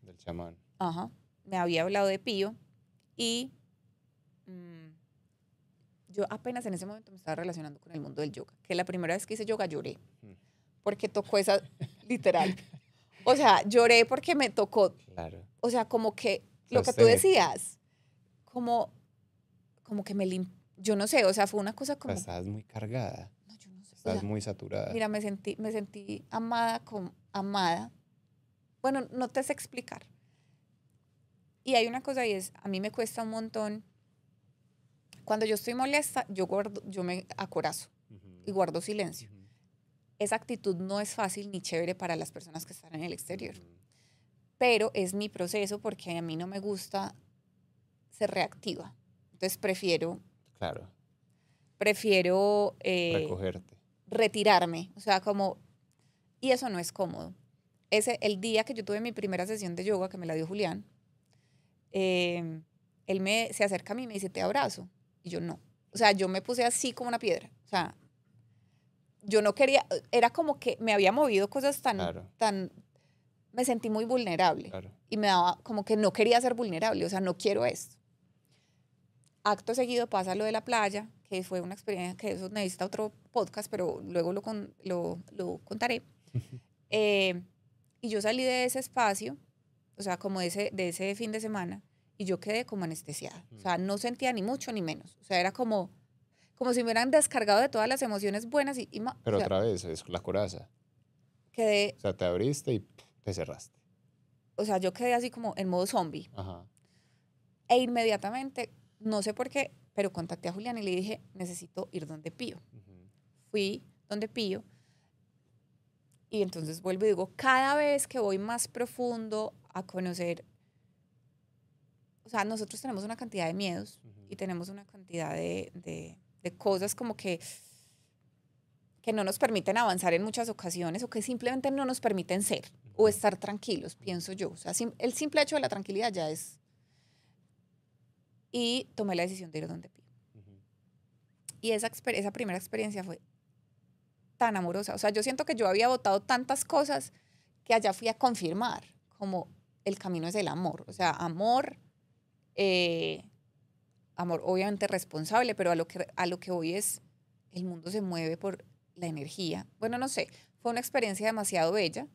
Del chamán. Ajá. Me había hablado de Pío y yo apenas en ese momento me estaba relacionando con el mundo del yoga, que la primera vez que hice yoga lloré, porque tocó esa, literal. O sea, lloré porque me tocó. Claro. O sea, como que lo que tú decías, como que yo no sé, o sea, fue una cosa como... Pero estabas muy cargada. No, yo no sé. Estabas muy saturada. Mira, me sentí amada. Bueno, no te sé explicar. Y hay una cosa y es, a mí me cuesta un montón. Cuando yo estoy molesta, yo me acorazo. y guardo silencio. Esa actitud no es fácil ni chévere para las personas que están en el exterior. Pero es mi proceso porque a mí no me gusta ser reactiva. Entonces Claro. Prefiero Recogerte. retirarme. O sea, como... Y eso no es cómodo. El día que yo tuve mi primera sesión de yoga, que me la dio Julián, él se acerca a mí y me dice, te abrazo. Y yo no. O sea, yo me puse así como una piedra. O sea, yo no quería... Era como que me había movido cosas Claro. Me sentí muy vulnerable. Claro. Y me daba como que no quería ser vulnerable. O sea, no quiero esto. Acto seguido pasa lo de la playa, que fue una experiencia que eso necesita otro podcast, pero luego lo contaré. Y yo salí de ese espacio, o sea, como de ese fin de semana, y yo quedé como anestesiada. O sea, no sentía ni mucho ni menos. O sea, era como si me hubieran descargado de todas las emociones buenas. Pero o sea, otra vez, es la coraza. quedé, O sea, te abriste y te cerraste. o sea, yo quedé así como en modo zombie. Ajá. E inmediatamente, no sé por qué, pero contacté a Julián y le dije, necesito ir donde Pío. Fui donde Pío. Y entonces vuelvo y digo, cada vez que voy más profundo a conocer, o sea, nosotros tenemos una cantidad de miedos y tenemos una cantidad de cosas como que no nos permiten avanzar en muchas ocasiones o que simplemente no nos permiten ser o estar tranquilos, pienso yo. O sea, el simple hecho de la tranquilidad ya es... Y tomé la decisión de ir donde Pío. Y esa primera experiencia fue tan amorosa. O sea, yo siento que yo había votado tantas cosas que allá fui a confirmar, como el camino es el amor. O sea, amor obviamente responsable, pero a lo que voy es, el mundo se mueve por la energía. Bueno, no sé, fue una experiencia demasiado bella.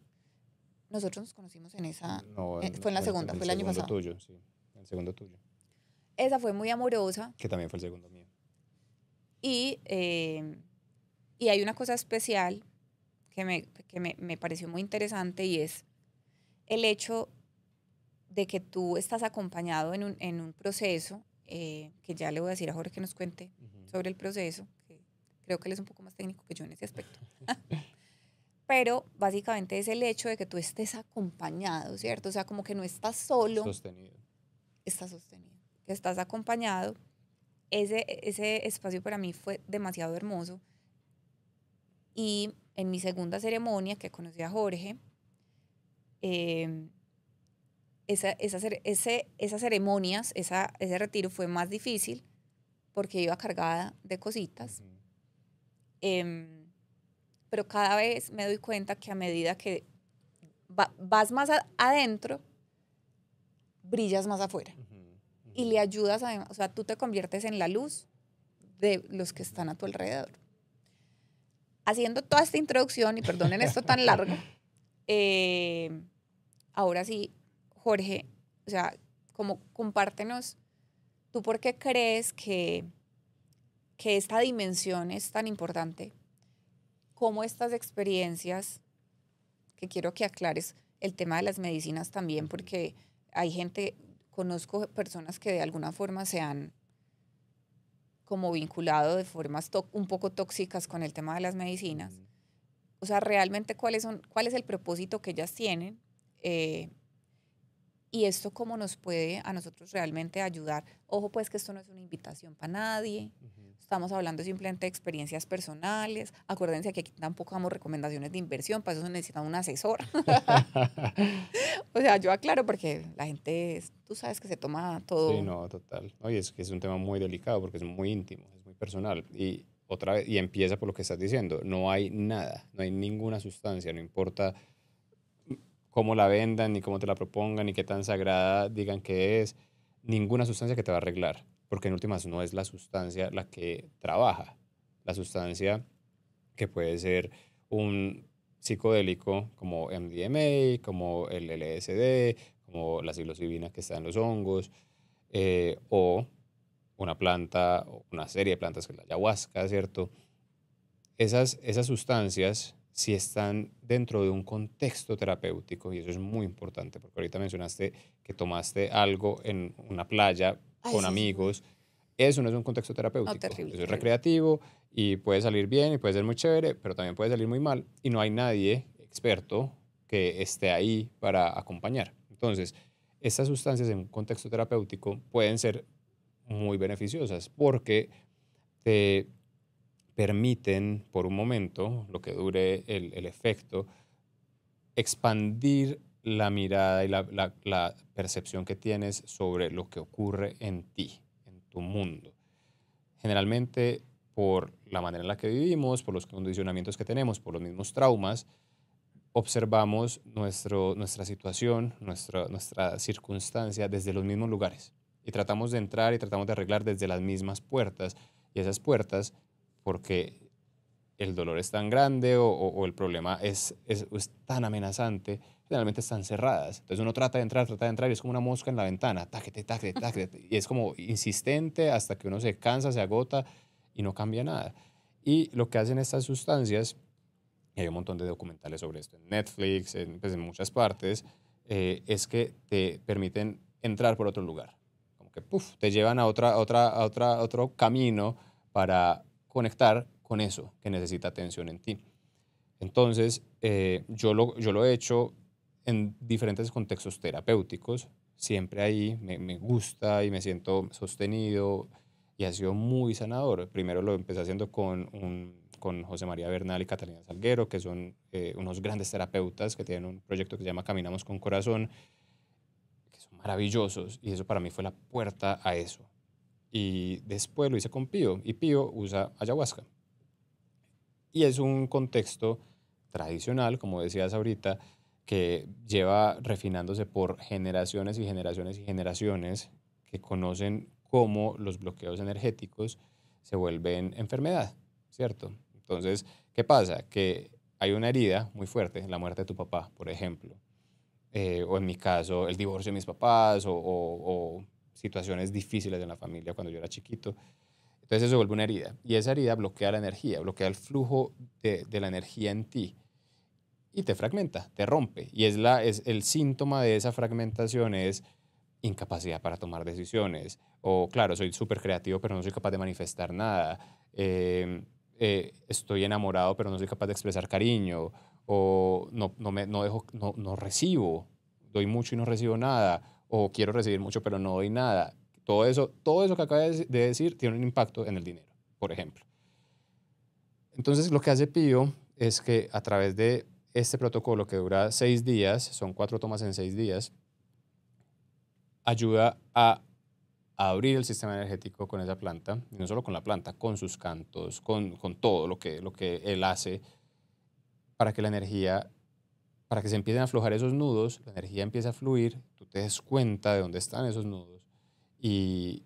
Nosotros nos conocimos en esa, No, fue en la segunda, fue el año pasado. Tuyo, sí. El segundo tuyo. Esa fue muy amorosa. Que también fue el segundo mío. Y hay una cosa especial que me pareció muy interesante y es el hecho de que tú estás acompañado en un proceso, que ya le voy a decir a Jorge que nos cuente sobre el proceso, que creo que él es un poco más técnico que yo en ese aspecto. Pero básicamente es el hecho de que tú estés acompañado, ¿cierto? O sea, como que no estás solo. Sostenido. Estás sostenido. Que estás acompañado. Ese espacio para mí fue demasiado hermoso. Y en mi segunda ceremonia, que conocí a Jorge, esas ceremonias, ese retiro fue más difícil porque iba cargada de cositas. Pero cada vez me doy cuenta que a medida que vas más adentro, brillas más afuera. Y le ayudas, o sea, tú te conviertes en la luz de los que están a tu alrededor. Haciendo toda esta introducción, y perdonen esto tan largo, ahora sí, Jorge, o sea, como compártenos, ¿tú por qué crees que esta dimensión es tan importante? ¿Cómo estas experiencias, que quiero que aclares el tema de las medicinas también, porque hay conozco personas que de alguna forma se han como vinculado de formas un poco tóxicas con el tema de las medicinas? O sea, realmente cuál es el propósito que ellas tienen, y esto cómo nos puede a nosotros realmente ayudar. Ojo, pues que esto no es una invitación para nadie. Estamos hablando simplemente de experiencias personales. Acuérdense que aquí tampoco damos recomendaciones de inversión, para eso se necesita un asesor. O sea, yo aclaro porque la gente, tú sabes que se toma todo. Sí, no, total. Oye, es que es un tema muy delicado porque es muy íntimo, es muy personal. Y otra vez, y empieza por lo que estás diciendo, no hay nada, no hay ninguna sustancia, no importa cómo la vendan, ni cómo te la propongan, ni qué tan sagrada digan que es, ninguna sustancia que te va a arreglar, porque en últimas no es la sustancia la que trabaja. La sustancia que puede ser un psicodélico como MDMA, como el LSD, como la psilocibina que está en los hongos, o una planta, o una serie de plantas que es la ayahuasca, ¿cierto? Esas sustancias, si están dentro de un contexto terapéutico, y eso es muy importante, porque ahorita mencionaste que tomaste algo en una playa con amigos, Eso no es un contexto No, terapéutico, terrible, eso es terrible. recreativo y puede salir bien y puede ser muy chévere, pero también puede salir muy mal y no hay nadie experto que esté ahí para acompañar. Entonces, estas sustancias en un contexto terapéutico pueden ser muy beneficiosas porque te permiten por un momento, lo que dure el efecto, expandir la mirada y la percepción que tienes sobre lo que ocurre en ti, en tu mundo. Generalmente, por la manera en la que vivimos, por los condicionamientos que tenemos, por los mismos traumas, observamos nuestra situación, nuestra circunstancia desde los mismos lugares. Y tratamos de entrar y tratamos de arreglar desde las mismas puertas. Y esas puertas, porque el dolor es tan grande o el problema es tan amenazante, generalmente están cerradas. Entonces uno trata de entrar y es como una mosca en la ventana, táquete, táquete, táquete, y es como insistente hasta que uno se cansa, se agota y no cambia nada. Y lo que hacen estas sustancias, y hay un montón de documentales sobre esto en Netflix, pues en muchas partes, es que te permiten entrar por otro lugar. Como que puff, te llevan a otro camino para conectar con eso que necesita atención en ti. Entonces, yo lo he hecho en diferentes contextos terapéuticos. Siempre ahí me gusta y me siento sostenido y ha sido muy sanador. Primero lo empecé haciendo con José María Bernal y Catalina Salguero, que son unos grandes terapeutas que tienen un proyecto que se llama Caminamos con Corazón, que son maravillosos y eso para mí fue la puerta a eso. Y después lo hice con Pío y Pío usa ayahuasca. Y es un contexto tradicional, como decías ahorita, que lleva refinándose por generaciones y generaciones y generaciones que conocen cómo los bloqueos energéticos se vuelven enfermedad, ¿cierto? Entonces, ¿qué pasa? Que hay una herida muy fuerte, la muerte de tu papá, por ejemplo, o en mi caso, el divorcio de mis papás, o situaciones difíciles en la familia cuando yo era chiquito. Entonces eso se vuelve una herida y esa herida bloquea la energía, bloquea el flujo de la energía en ti y te fragmenta, te rompe. Y es el síntoma de esa fragmentación es incapacidad para tomar decisiones. O claro, soy súper creativo pero no soy capaz de manifestar nada. Estoy enamorado pero no soy capaz de expresar cariño. O no recibo, doy mucho y no recibo nada. O quiero recibir mucho pero no doy nada. Todo eso que acaba de decir tiene un impacto en el dinero, por ejemplo. Entonces, lo que hace Pío es que a través de este protocolo que dura 6 días, son 4 tomas en 6 días, ayuda a abrir el sistema energético con esa planta, y no solo con la planta, con sus cantos, con todo lo que él hace, para que la energía, para que se empiecen a aflojar esos nudos, la energía empieza a fluir, tú te des cuenta de dónde están esos nudos, y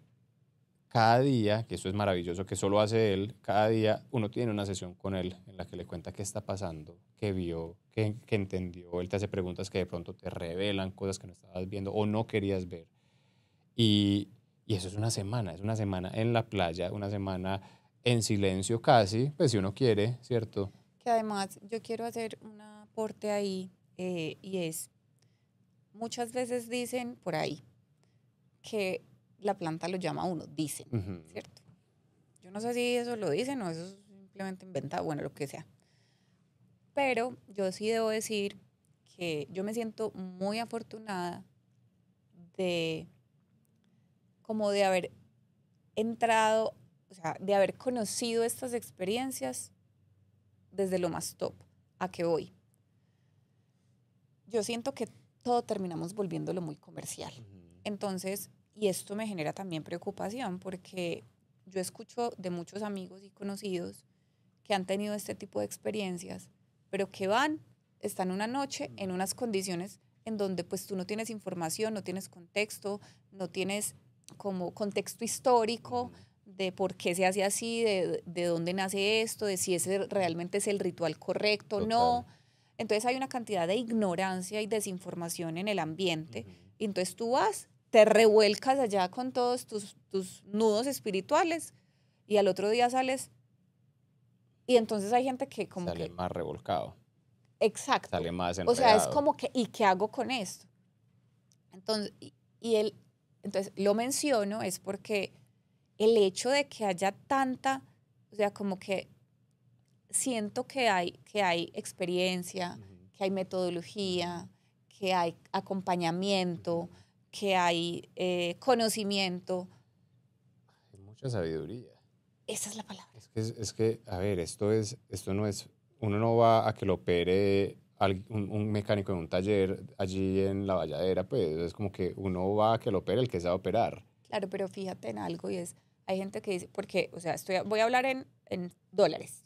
cada día, que eso es maravilloso, que solo hace él, cada día uno tiene una sesión con él en la que le cuenta qué está pasando, qué vio, qué entendió. Él te hace preguntas que de pronto te revelan cosas que no estabas viendo o no querías ver. Y, y eso es una semana en la playa, una semana en silencio casi, pues si uno quiere, ¿cierto? Que además yo quiero hacer un aporte ahí y es, muchas veces dicen por ahí que la planta lo llama a uno, dicen, Ujú. ¿cierto? Yo no sé si eso lo dicen o eso es simplemente inventado, bueno, lo que sea. Pero yo sí debo decir que yo me siento muy afortunada de como de haber entrado, o sea, de haber conocido estas experiencias desde lo más top a que voy. Yo siento que todo terminamos volviéndolo muy comercial. Ujú. Entonces, y esto me genera también preocupación porque yo escucho de muchos amigos y conocidos que han tenido este tipo de experiencias, pero que van, están una noche en unas condiciones en donde pues tú no tienes información, no tienes contexto, no tienes como contexto histórico Ujú. de por qué se hace así, de dónde nace esto, de si ese realmente es el ritual correcto o Total. no. Entonces hay una cantidad de ignorancia y desinformación en el ambiente. Ujú. Y entonces tú vas, te revuelcas allá con todos tus nudos espirituales y al otro día sales. Y entonces hay gente que como Sale que, más revolcado, exacto. sale más O sea, es enredado. como que, ¿y qué hago con esto? Entonces, y él, entonces lo menciono es porque el hecho de que haya tanta, o sea, como que siento que hay experiencia, que hay metodología, que hay acompañamiento, que hay conocimiento. Hay mucha sabiduría. Esa es la palabra. Es que, a ver, esto no es, uno no va a que lo opere un mecánico en un taller allí en la Valladera, pues es como que uno va a que lo opere el que sabe operar. Claro, pero fíjate en algo y es, hay gente que dice, porque, o sea, voy a hablar en dólares,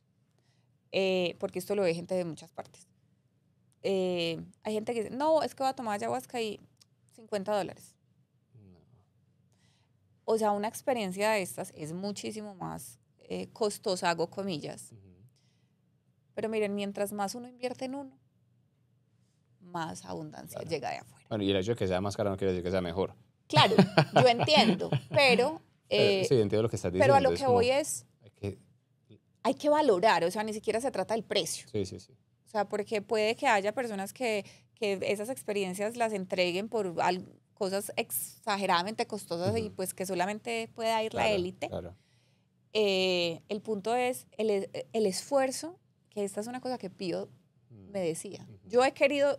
porque esto lo ve gente de muchas partes. Hay gente que dice, no, es que voy a tomar ayahuasca y $50. No. O sea, una experiencia de estas es muchísimo más costosa, hago comillas. Pero miren, mientras más uno invierte en uno, más abundancia Claro. llega de afuera. Bueno, y el hecho de que sea más caro no quiere decir que sea mejor. Claro, yo entiendo, pero Sí, entiendo lo que estás diciendo. pero a lo es que como, voy es, hay que- hay que valorar, o sea, ni siquiera se trata del precio. Sí, sí, sí. O sea, porque puede que haya personas que esas experiencias las entreguen por cosas exageradamente costosas y pues que solamente pueda ir la Claro, élite. claro. El punto es el esfuerzo, que esta es una cosa que Pío me decía. Yo he querido,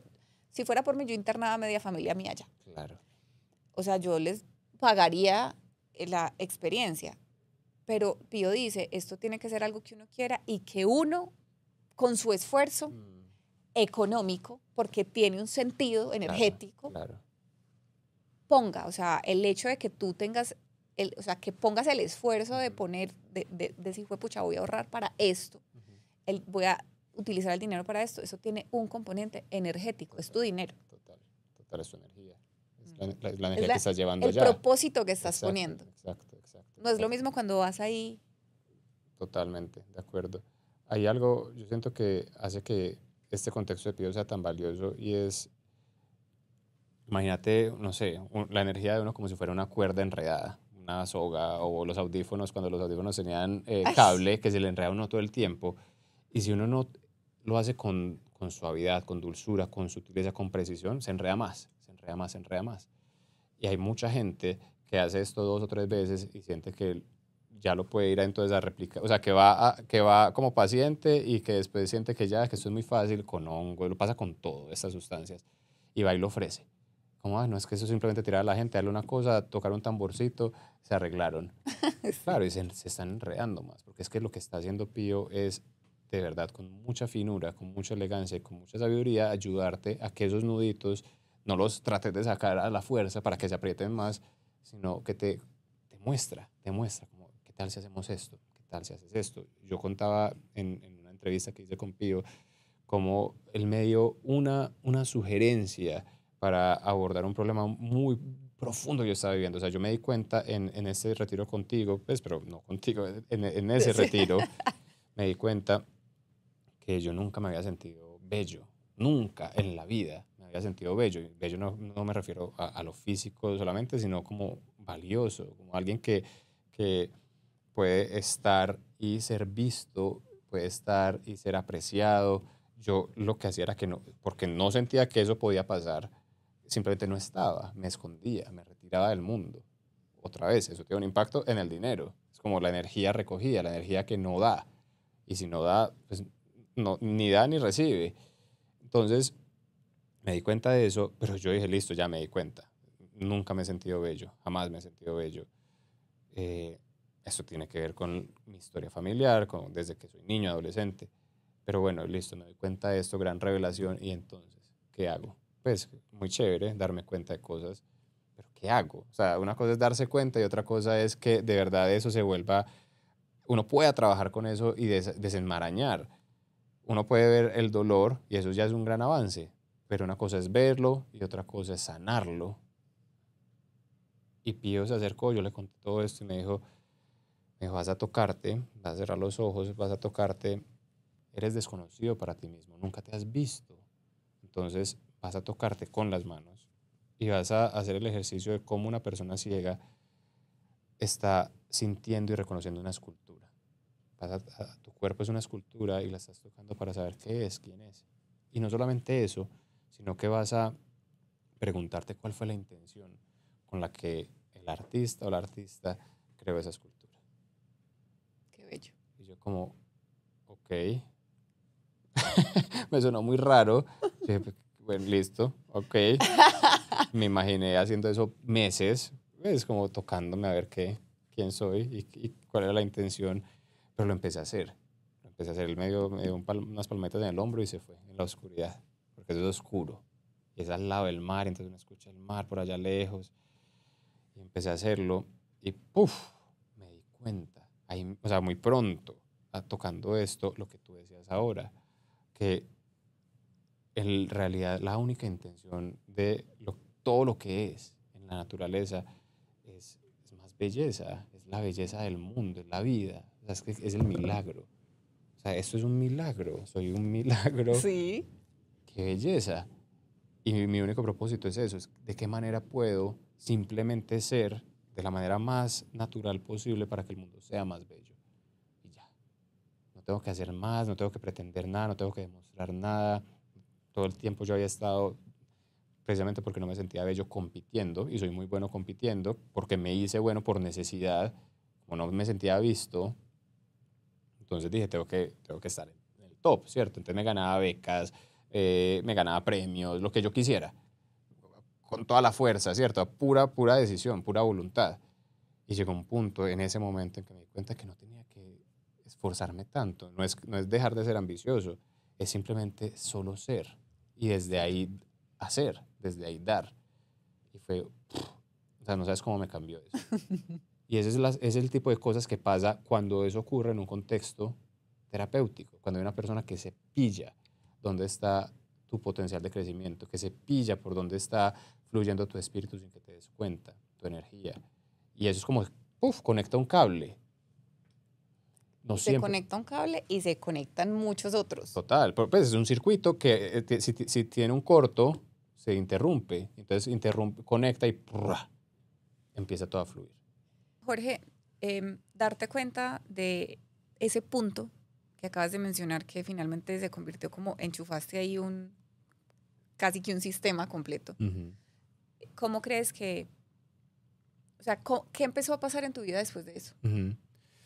si fuera por mí, yo internaba a media familia mía allá. Claro. O sea, yo les pagaría la experiencia. Pero Pío dice, esto tiene que ser algo que uno quiera y que uno, con su esfuerzo económico, porque tiene un sentido energético, Claro. ponga. O sea, el hecho de que tú tengas, o sea, que pongas el esfuerzo de poner, de decir, pucha, voy a ahorrar para esto, voy a utilizar el dinero para esto, eso tiene un componente energético, es tu dinero. Total, es tu energía. Es la energía que estás llevando el allá. propósito que estás poniendo. Exacto. No es lo mismo cuando vas ahí. Totalmente, de acuerdo. Hay algo, yo siento que hace que este contexto de Pío sea tan valioso y es, imagínate, no sé, la energía de uno como si fuera una cuerda enredada, una soga o los audífonos, cuando los audífonos tenían cable que se le enreda a uno todo el tiempo. Y si uno no lo hace con suavidad, con dulzura, con sutileza, con precisión, se enreda más, se enreda más, se enreda más. Y hay mucha gente que hace esto 2 o 3 veces y siente que ya lo puede ir a entonces a replicar, o sea, que va como paciente y que después siente que ya, que esto es muy fácil con hongo, lo pasa con todo, estas sustancias, y va y lo ofrece. Como, no es que eso simplemente tirar a la gente, darle una cosa, tocar un tamborcito, se arreglaron. Sí. Claro, y se están enredando más, porque es que lo que está haciendo Pío es, de verdad, con mucha finura, con mucha elegancia y con mucha sabiduría, ayudarte a que esos nuditos no los trates de sacar a la fuerza para que se aprieten más, sino que te muestra como, ¿qué tal si hacemos esto? ¿Qué tal si haces esto? Yo contaba en una entrevista que hice con Pío, como él me dio una sugerencia para abordar un problema muy profundo que yo estaba viviendo. O sea, yo me di cuenta en ese retiro contigo, pues, pero no contigo, en ese retiro, me di cuenta que yo nunca me había sentido bello, nunca en la vida me había sentido bello. Y bello no me refiero a lo físico solamente, sino como valioso, como alguien que puede estar y ser visto, puede estar y ser apreciado. Yo lo que hacía era que no, porque no sentía que eso podía pasar, simplemente no estaba, me escondía, me retiraba del mundo. Otra vez, eso tiene un impacto en el dinero. Es como la energía recogida, la energía que no da. Y si no da, pues no, ni da ni recibe. Entonces, me di cuenta de eso, pero yo dije, listo, ya me di cuenta. Nunca me he sentido bello, jamás me he sentido bello. Esto tiene que ver con mi historia familiar, desde que soy niño, adolescente. Pero bueno, listo, me doy cuenta de esto, gran revelación, y entonces, ¿qué hago? Pues muy chévere darme cuenta de cosas, pero ¿qué hago? O sea, una cosa es darse cuenta y otra cosa es que de verdad eso se vuelva, uno pueda trabajar con eso y desenmarañar. Uno puede ver el dolor y eso ya es un gran avance, pero una cosa es verlo y otra cosa es sanarlo. Y Pío se acercó, yo le conté todo esto y me dijo, vas a tocarte, vas a cerrar los ojos, vas a tocarte, eres desconocido para ti mismo, nunca te has visto. Entonces vas a tocarte con las manos y vas a hacer el ejercicio de cómo una persona ciega está sintiendo y reconociendo una escultura. Tu cuerpo es una escultura y la estás tocando para saber qué es, quién es. Y no solamente eso, sino que vas a preguntarte cuál fue la intención con la que el artista o la artista creó esa escultura. Y yo como, ok. Me sonó muy raro. Yo dije, bueno, listo, ok. Me imaginé haciendo eso meses, es como tocándome a ver quién soy y cuál era la intención, pero lo empecé a hacer. Lo empecé a hacer, él me dio unas palmetas en el hombro y se fue en la oscuridad, porque eso es oscuro. Y es al lado del mar, entonces uno escucha el mar por allá lejos. Y empecé a hacerlo y ¡puf! Me di cuenta, ahí, o sea, muy pronto, tocando esto, lo que tú decías ahora, que en realidad la única intención de todo lo que es en la naturaleza es más belleza, es la belleza del mundo, es la vida, o sea, es que es el milagro. O sea, esto es un milagro, soy un milagro, Sí. qué belleza. Y mi único propósito es eso, es de qué manera puedo simplemente ser de la manera más natural posible para que el mundo sea más bello. Y ya, no tengo que hacer más, no tengo que pretender nada, no tengo que demostrar nada. Todo el tiempo yo había estado, precisamente porque no me sentía bello, compitiendo, y soy muy bueno compitiendo, porque me hice bueno por necesidad, como no me sentía visto, entonces dije, tengo que estar en el top, ¿cierto? Entonces me ganaba becas, me ganaba premios, lo que yo quisiera, con toda la fuerza, ¿cierto? Pura decisión, pura voluntad. Y llegó un punto en ese momento en que me di cuenta que no tenía que esforzarme tanto, no es dejar de ser ambicioso, es simplemente solo ser. Y desde ahí hacer, desde ahí dar. Y fue, o sea, no sabes cómo me cambió eso. Y ese es el tipo de cosas que pasa cuando eso ocurre en un contexto terapéutico, cuando hay una persona que se pilla dónde está tu potencial de crecimiento, que se pilla por dónde está fluyendo tu espíritu sin que te des cuenta, tu energía. Y eso es como, ¡puf!, conecta un cable. No Y se siempre. conecta un cable y se conectan muchos otros. Total, pues es un circuito que si tiene un corto, se interrumpe. Entonces interrumpe, conecta y ¡prua!, empieza todo a fluir. Jorge, darte cuenta de ese punto que acabas de mencionar, que finalmente se convirtió como enchufaste ahí casi que un sistema completo. Uh-huh. ¿Cómo crees que, o sea, qué empezó a pasar en tu vida después de eso? Uh-huh.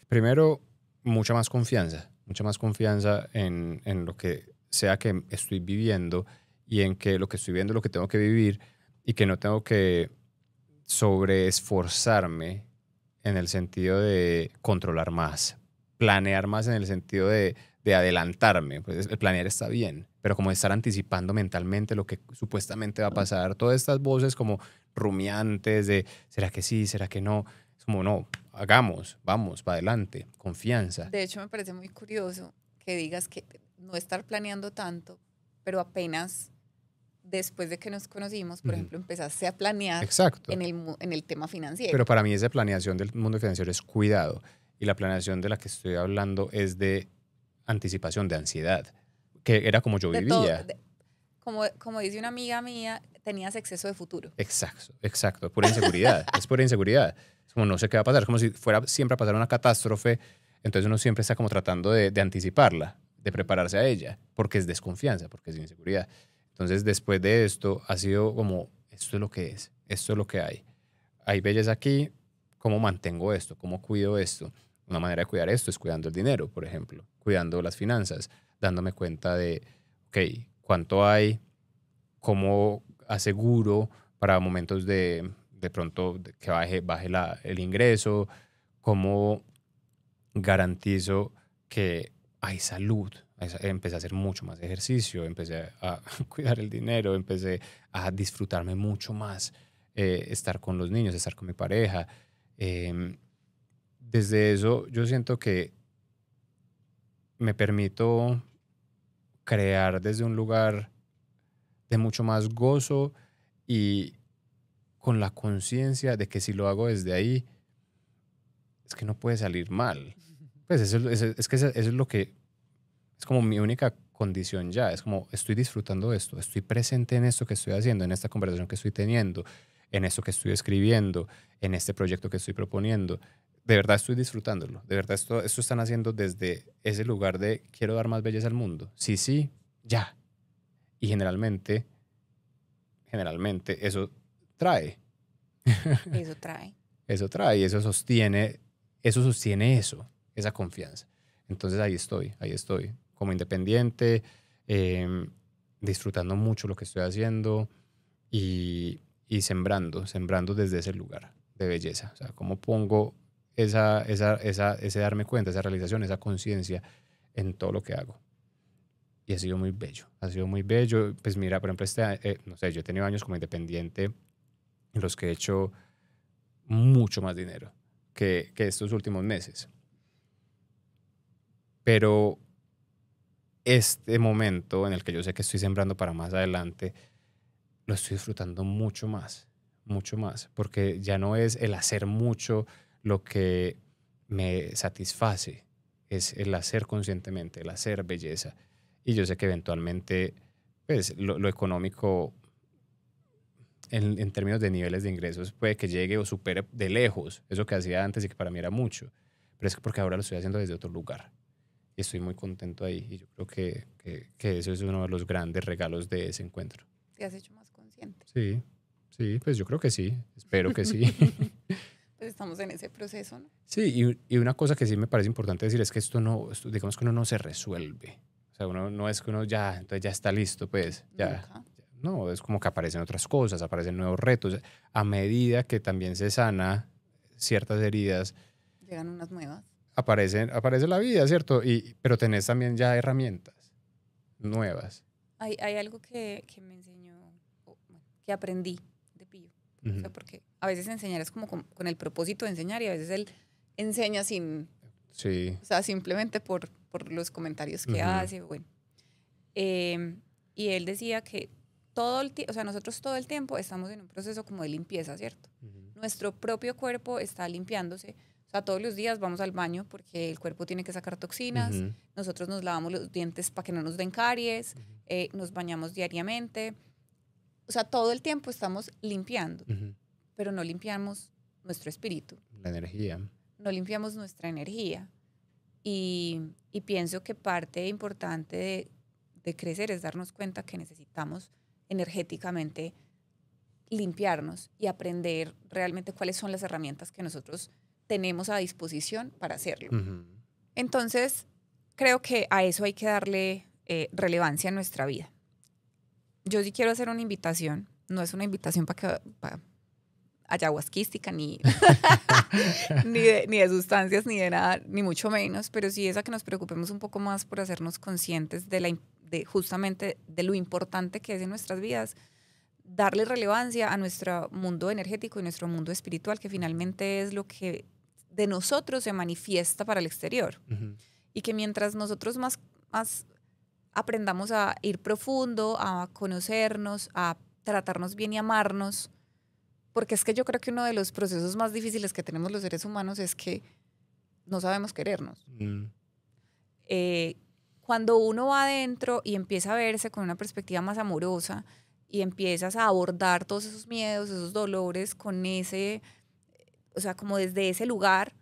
Primero, mucha más confianza en lo que sea que estoy viviendo y en que lo que estoy viendo es lo que tengo que vivir y que no tengo que sobreesforzarme en el sentido de controlar más, planear más en el sentido de adelantarme. Pues el planear está bien, pero como estar anticipando mentalmente lo que supuestamente va a pasar, todas estas voces como rumiantes de ¿será que sí? ¿Será que no? Es como no, hagamos, vamos, para adelante, confianza. De hecho, me parece muy curioso que digas que no estar planeando tanto, pero apenas después de que nos conocimos, por ejemplo, empezaste a planear. Exacto. En el tema financiero. Pero para mí esa planeación del mundo financiero es cuidado. Y la planeación de la que estoy hablando es de anticipación, de ansiedad, que era como yo vivía. Como dice una amiga mía, tenías exceso de futuro. Exacto. Pura inseguridad. Es pura inseguridad. Es como no sé qué va a pasar. Es como si fuera siempre a pasar una catástrofe. Entonces uno siempre está como tratando de anticiparla, de prepararse a ella, porque es desconfianza, porque es inseguridad. Entonces después de esto ha sido como, esto es lo que es, esto es lo que hay. Hay belleza aquí, ¿cómo mantengo esto? ¿Cómo cuido esto? Una manera de cuidar esto es cuidando el dinero, por ejemplo, cuidando las finanzas, dándome cuenta de, ok, ¿cuánto hay? ¿Cómo aseguro para momentos de pronto que baje el ingreso? ¿Cómo garantizo que hay salud? Empecé a hacer mucho más ejercicio, empecé a cuidar el dinero, empecé a disfrutarme mucho más, estar con los niños, estar con mi pareja. Desde eso yo siento que me permito crear desde un lugar de mucho más gozo y con la conciencia de que si lo hago desde ahí, es que no puede salir mal. Pues eso es lo que es como mi única condición ya. Es como estoy disfrutando de esto, estoy presente en esto que estoy haciendo, en esta conversación que estoy teniendo, en esto que estoy escribiendo, en este proyecto que estoy proponiendo. De verdad estoy disfrutándolo. De verdad esto están haciendo desde ese lugar de quiero dar más belleza al mundo. Sí, ya. Y generalmente eso trae. Eso trae. Eso trae, eso sostiene eso, esa confianza. Entonces ahí estoy, como independiente, disfrutando mucho lo que estoy haciendo y sembrando desde ese lugar de belleza. O sea, cómo pongo ese darme cuenta, esa realización, esa conciencia en todo lo que hago. Y ha sido muy bello. Pues mira, por ejemplo, no sé, yo he tenido años como independiente en los que he hecho mucho más dinero que estos últimos meses. Pero este momento en el que yo sé que estoy sembrando para más adelante, lo estoy disfrutando mucho más, porque ya no es el hacer mucho lo que me satisface, es el hacer conscientemente, el hacer belleza. Y yo sé que eventualmente, pues, lo económico, en términos de niveles de ingresos, puede que llegue o supere de lejos eso que hacía antes y que para mí era mucho. Pero es porque ahora lo estoy haciendo desde otro lugar. Y estoy muy contento ahí. Y yo creo que eso es uno de los grandes regalos de ese encuentro. ¿Te has hecho más consciente? Sí, pues yo creo que sí. Espero que sí. Pues estamos en ese proceso, ¿no? Sí, y una cosa que sí me parece importante decir es que digamos que uno no se resuelve. O sea, uno no es que uno entonces ya está listo, pues, ya. Nunca. No, es como que aparecen otras cosas, aparecen nuevos retos. A medida que también se sana ciertas heridas, Llegan unas nuevas. aparece la vida, ¿cierto? Pero tenés también ya herramientas nuevas. Hay algo que me enseñó, bueno, que aprendí de Pío. Uh-huh. O sea, porque a veces enseñar es como con el propósito de enseñar y a veces él enseña sin... Sí. O sea, simplemente por los comentarios que hace. Bueno. Y él decía que o sea, nosotros todo el tiempo estamos en un proceso como de limpieza, ¿cierto? Nuestro propio cuerpo está limpiándose. O sea, todos los días vamos al baño porque el cuerpo tiene que sacar toxinas. Nosotros nos lavamos los dientes para que no nos den caries. Nos bañamos diariamente. O sea, todo el tiempo estamos limpiando, pero no limpiamos nuestro espíritu. La energía. No limpiamos nuestra energía. Y pienso que parte importante de crecer es darnos cuenta que necesitamos energéticamente limpiarnos y aprender realmente cuáles son las herramientas que nosotros tenemos a disposición para hacerlo. Entonces, creo que a eso hay que darle relevancia en nuestra vida. Yo sí quiero hacer una invitación, no es una invitación para ayahuasquística, ni de sustancias, ni de nada, ni mucho menos, pero sí es a que nos preocupemos un poco más por hacernos conscientes justamente de lo importante que es en nuestras vidas, darle relevancia a nuestro mundo energético y nuestro mundo espiritual, que finalmente es lo que de nosotros se manifiesta para el exterior. Y que mientras nosotros más aprendamos a ir profundo, a conocernos, a tratarnos bien y amarnos, porque es que yo creo que uno de los procesos más difíciles que tenemos los seres humanos es que no sabemos querernos. Cuando uno va adentro y empieza a verse con una perspectiva más amorosa y empiezas a abordar todos esos miedos, esos dolores con o sea, como desde ese lugar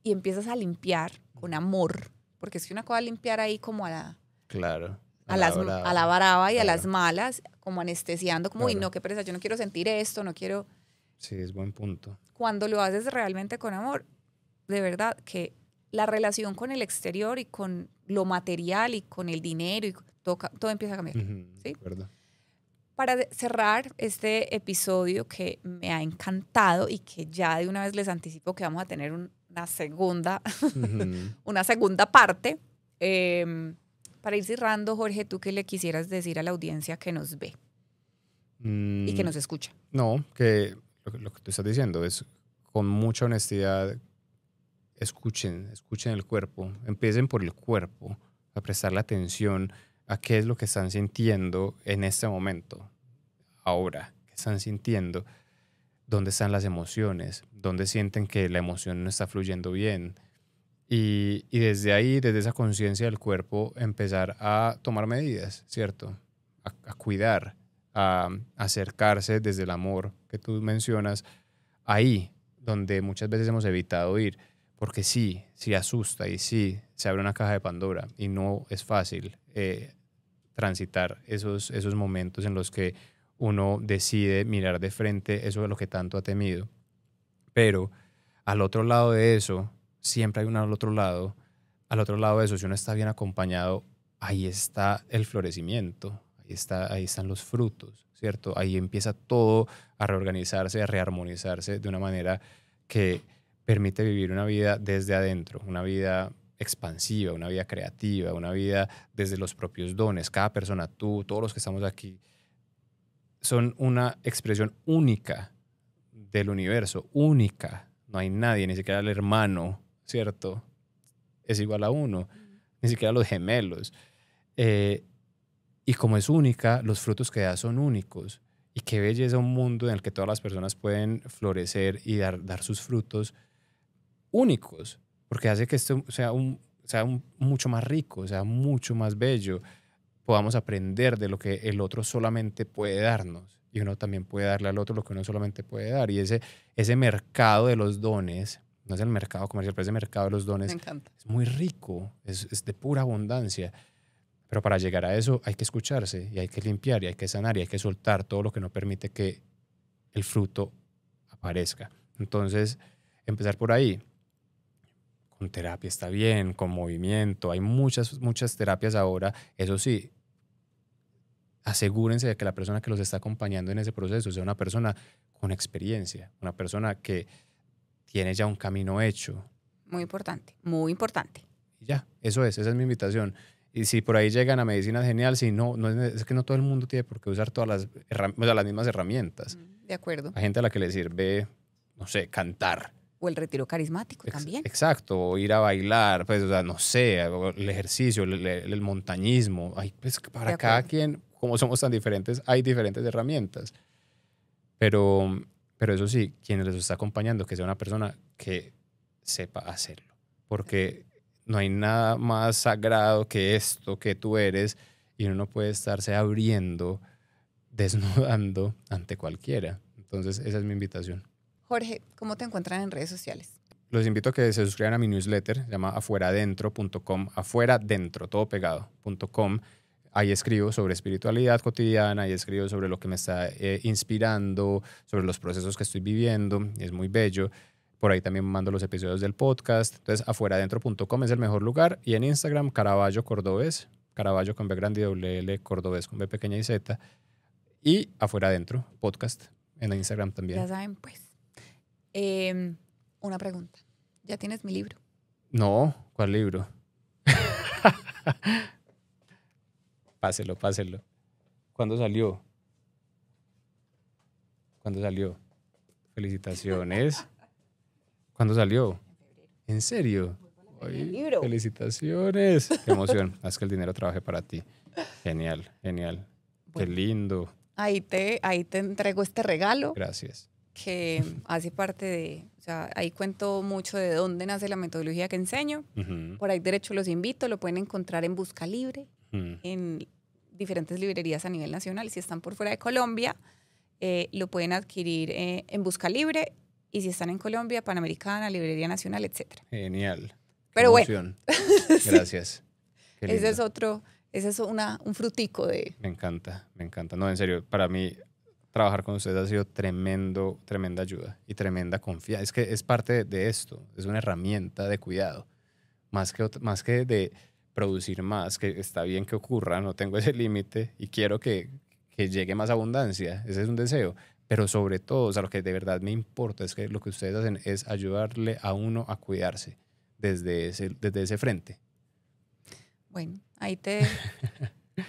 y empiezas a limpiar con amor, porque es que una cosa es limpiar ahí como a la... Claro. A la brava y claro. A las malas, como anestesiando, como, claro. uy, no, qué pereza, yo no quiero sentir esto, no quiero... Sí, es buen punto. Cuando lo haces realmente con amor, de verdad que la relación con el exterior y con lo material y con el dinero y todo empieza a cambiar. ¿Sí? Para cerrar este episodio que me ha encantado y que ya de una vez les anticipo que vamos a tener una segunda parte, para ir cerrando, Jorge, ¿tú qué le quisieras decir a la audiencia que nos ve y que nos escucha? No, que lo que tú estás diciendo es con mucha honestidad, escuchen el cuerpo, empiecen por el cuerpo, a prestarle atención a qué es lo que están sintiendo en este momento, ahora, qué están sintiendo, dónde están las emociones, dónde sienten que la emoción no está fluyendo bien. Y desde ahí, desde esa conciencia del cuerpo, empezar a tomar medidas, ¿cierto? A cuidar, a acercarse desde el amor que tú mencionas, ahí donde muchas veces hemos evitado ir, porque sí asusta y sí se abre una caja de Pandora y no es fácil transitar esos momentos en los que uno decide mirar de frente eso de lo que tanto ha temido. Pero al otro lado de eso, siempre hay al otro lado al otro lado de eso, si uno está bien acompañado, ahí está el florecimiento, ahí están los frutos, ¿cierto? Ahí empieza todo a reorganizarse, a rearmonizarse de una manera que permite vivir una vida desde adentro, una vida expansiva, una vida creativa, una vida desde los propios dones. Cada persona, tú, todos los que estamos aquí, son una expresión única del universo, única. No hay nadie, ni siquiera el hermano, ¿cierto? Es igual a uno, ni siquiera los gemelos. Y como es única, los frutos que da son únicos. Y qué belleza un mundo en el que todas las personas pueden florecer y dar sus frutos únicos, porque hace que esto sea mucho más rico, sea mucho más bello, podamos aprender de lo que el otro solamente puede darnos y uno también puede darle al otro lo que uno solamente puede dar. Y ese mercado de los dones, no es el mercado comercial, pero ese mercado de los dones Me encanta. es muy rico, es de pura abundancia. Pero para llegar a eso hay que escucharse y hay que limpiar y hay que sanar y hay que soltar todo lo que no permite que el fruto aparezca. Entonces, empezar por ahí. Con terapia está bien, con movimiento. Hay muchas terapias ahora. Eso sí, asegúrense de que la persona que los está acompañando en ese proceso sea una persona con experiencia, una persona que tiene ya un camino hecho. Muy importante, muy importante. Y ya, esa es mi invitación. Y si por ahí llegan a medicina, genial. Si no, es que no todo el mundo tiene por qué usar todas las mismas herramientas. De acuerdo. Hay gente a la que le sirve, no sé, cantar. O el retiro carismático también. Exacto, o ir a bailar, pues, o sea, no sé, el ejercicio, el montañismo. Ay, pues para cada quien, como somos tan diferentes, hay diferentes herramientas. Pero eso sí, quien les está acompañando, que sea una persona que sepa hacerlo. Porque no hay nada más sagrado que esto que tú eres y uno no puede estarse abriendo, desnudando ante cualquiera. Entonces, esa es mi invitación. Jorge, ¿cómo te encuentran en redes sociales? Los invito a que se suscriban a mi newsletter, se llama afueradentro.com, afueradentro, todo pegado.com. Ahí escribo sobre espiritualidad cotidiana, ahí escribo sobre lo que me está inspirando, sobre los procesos que estoy viviendo, y es muy bello. Por ahí también mando los episodios del podcast. Entonces, afueradentro.com es el mejor lugar. Y en Instagram, Caraballo Cordobés, Caraballo con B grande y doble L, Cordobés con B pequeña y Z. Y Afuera Adentro, podcast, en Instagram también. Ya saben, pues. Una pregunta. ¿Ya tienes mi libro? No, ¿cuál libro? Páselo. ¿Cuándo salió? Felicitaciones. ¿Cuándo salió? ¿En serio? Ay, felicitaciones. Qué emoción. Haz que el dinero trabaje para ti. Genial. Bueno, qué lindo. Ahí te entrego este regalo. Gracias. Que hace parte de, o sea, ahí cuento mucho de dónde nace la metodología que enseño. Por ahí derecho los invito, lo pueden encontrar en Busca Libre, en diferentes librerías a nivel nacional. Si están por fuera de Colombia, lo pueden adquirir en Busca Libre, y si están en Colombia, Panamericana, Librería Nacional, etc. Genial. Pero bueno. Gracias. Ese es un frutico de... Me encanta. No, en serio, para mí trabajar con ustedes ha sido tremenda ayuda y tremenda confianza. Es que es parte de esto, es una herramienta de cuidado, más que de producir más, que está bien que ocurra, no tengo ese límite y quiero que llegue más abundancia, ese es un deseo, pero sobre todo, o sea, lo que de verdad me importa es que lo que ustedes hacen es ayudarle a uno a cuidarse desde ese frente. Bueno,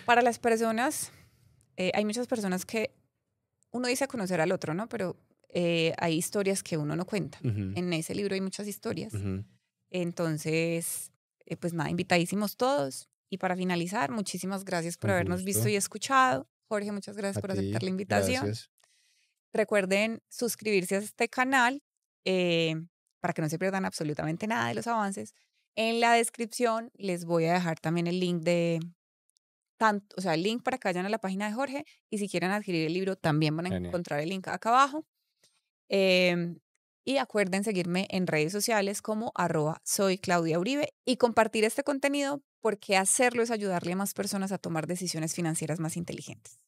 para las personas, hay muchas personas que uno dice conocer al otro, ¿no? Pero hay historias que uno no cuenta. En ese libro hay muchas historias. Entonces, pues nada, invitadísimos todos. Y para finalizar, muchísimas gracias por habernos visto y escuchado. Jorge, muchas gracias por aceptar la invitación. Gracias. Recuerden suscribirse a este canal para que no se pierdan absolutamente nada de los avances. En la descripción les voy a dejar también el link el link para que vayan a la página de Jorge, y si quieren adquirir el libro también van a encontrar el link acá abajo. Y acuerden seguirme en redes sociales como @soyclaudiauribe y compartir este contenido, porque hacerlo es ayudarle a más personas a tomar decisiones financieras más inteligentes.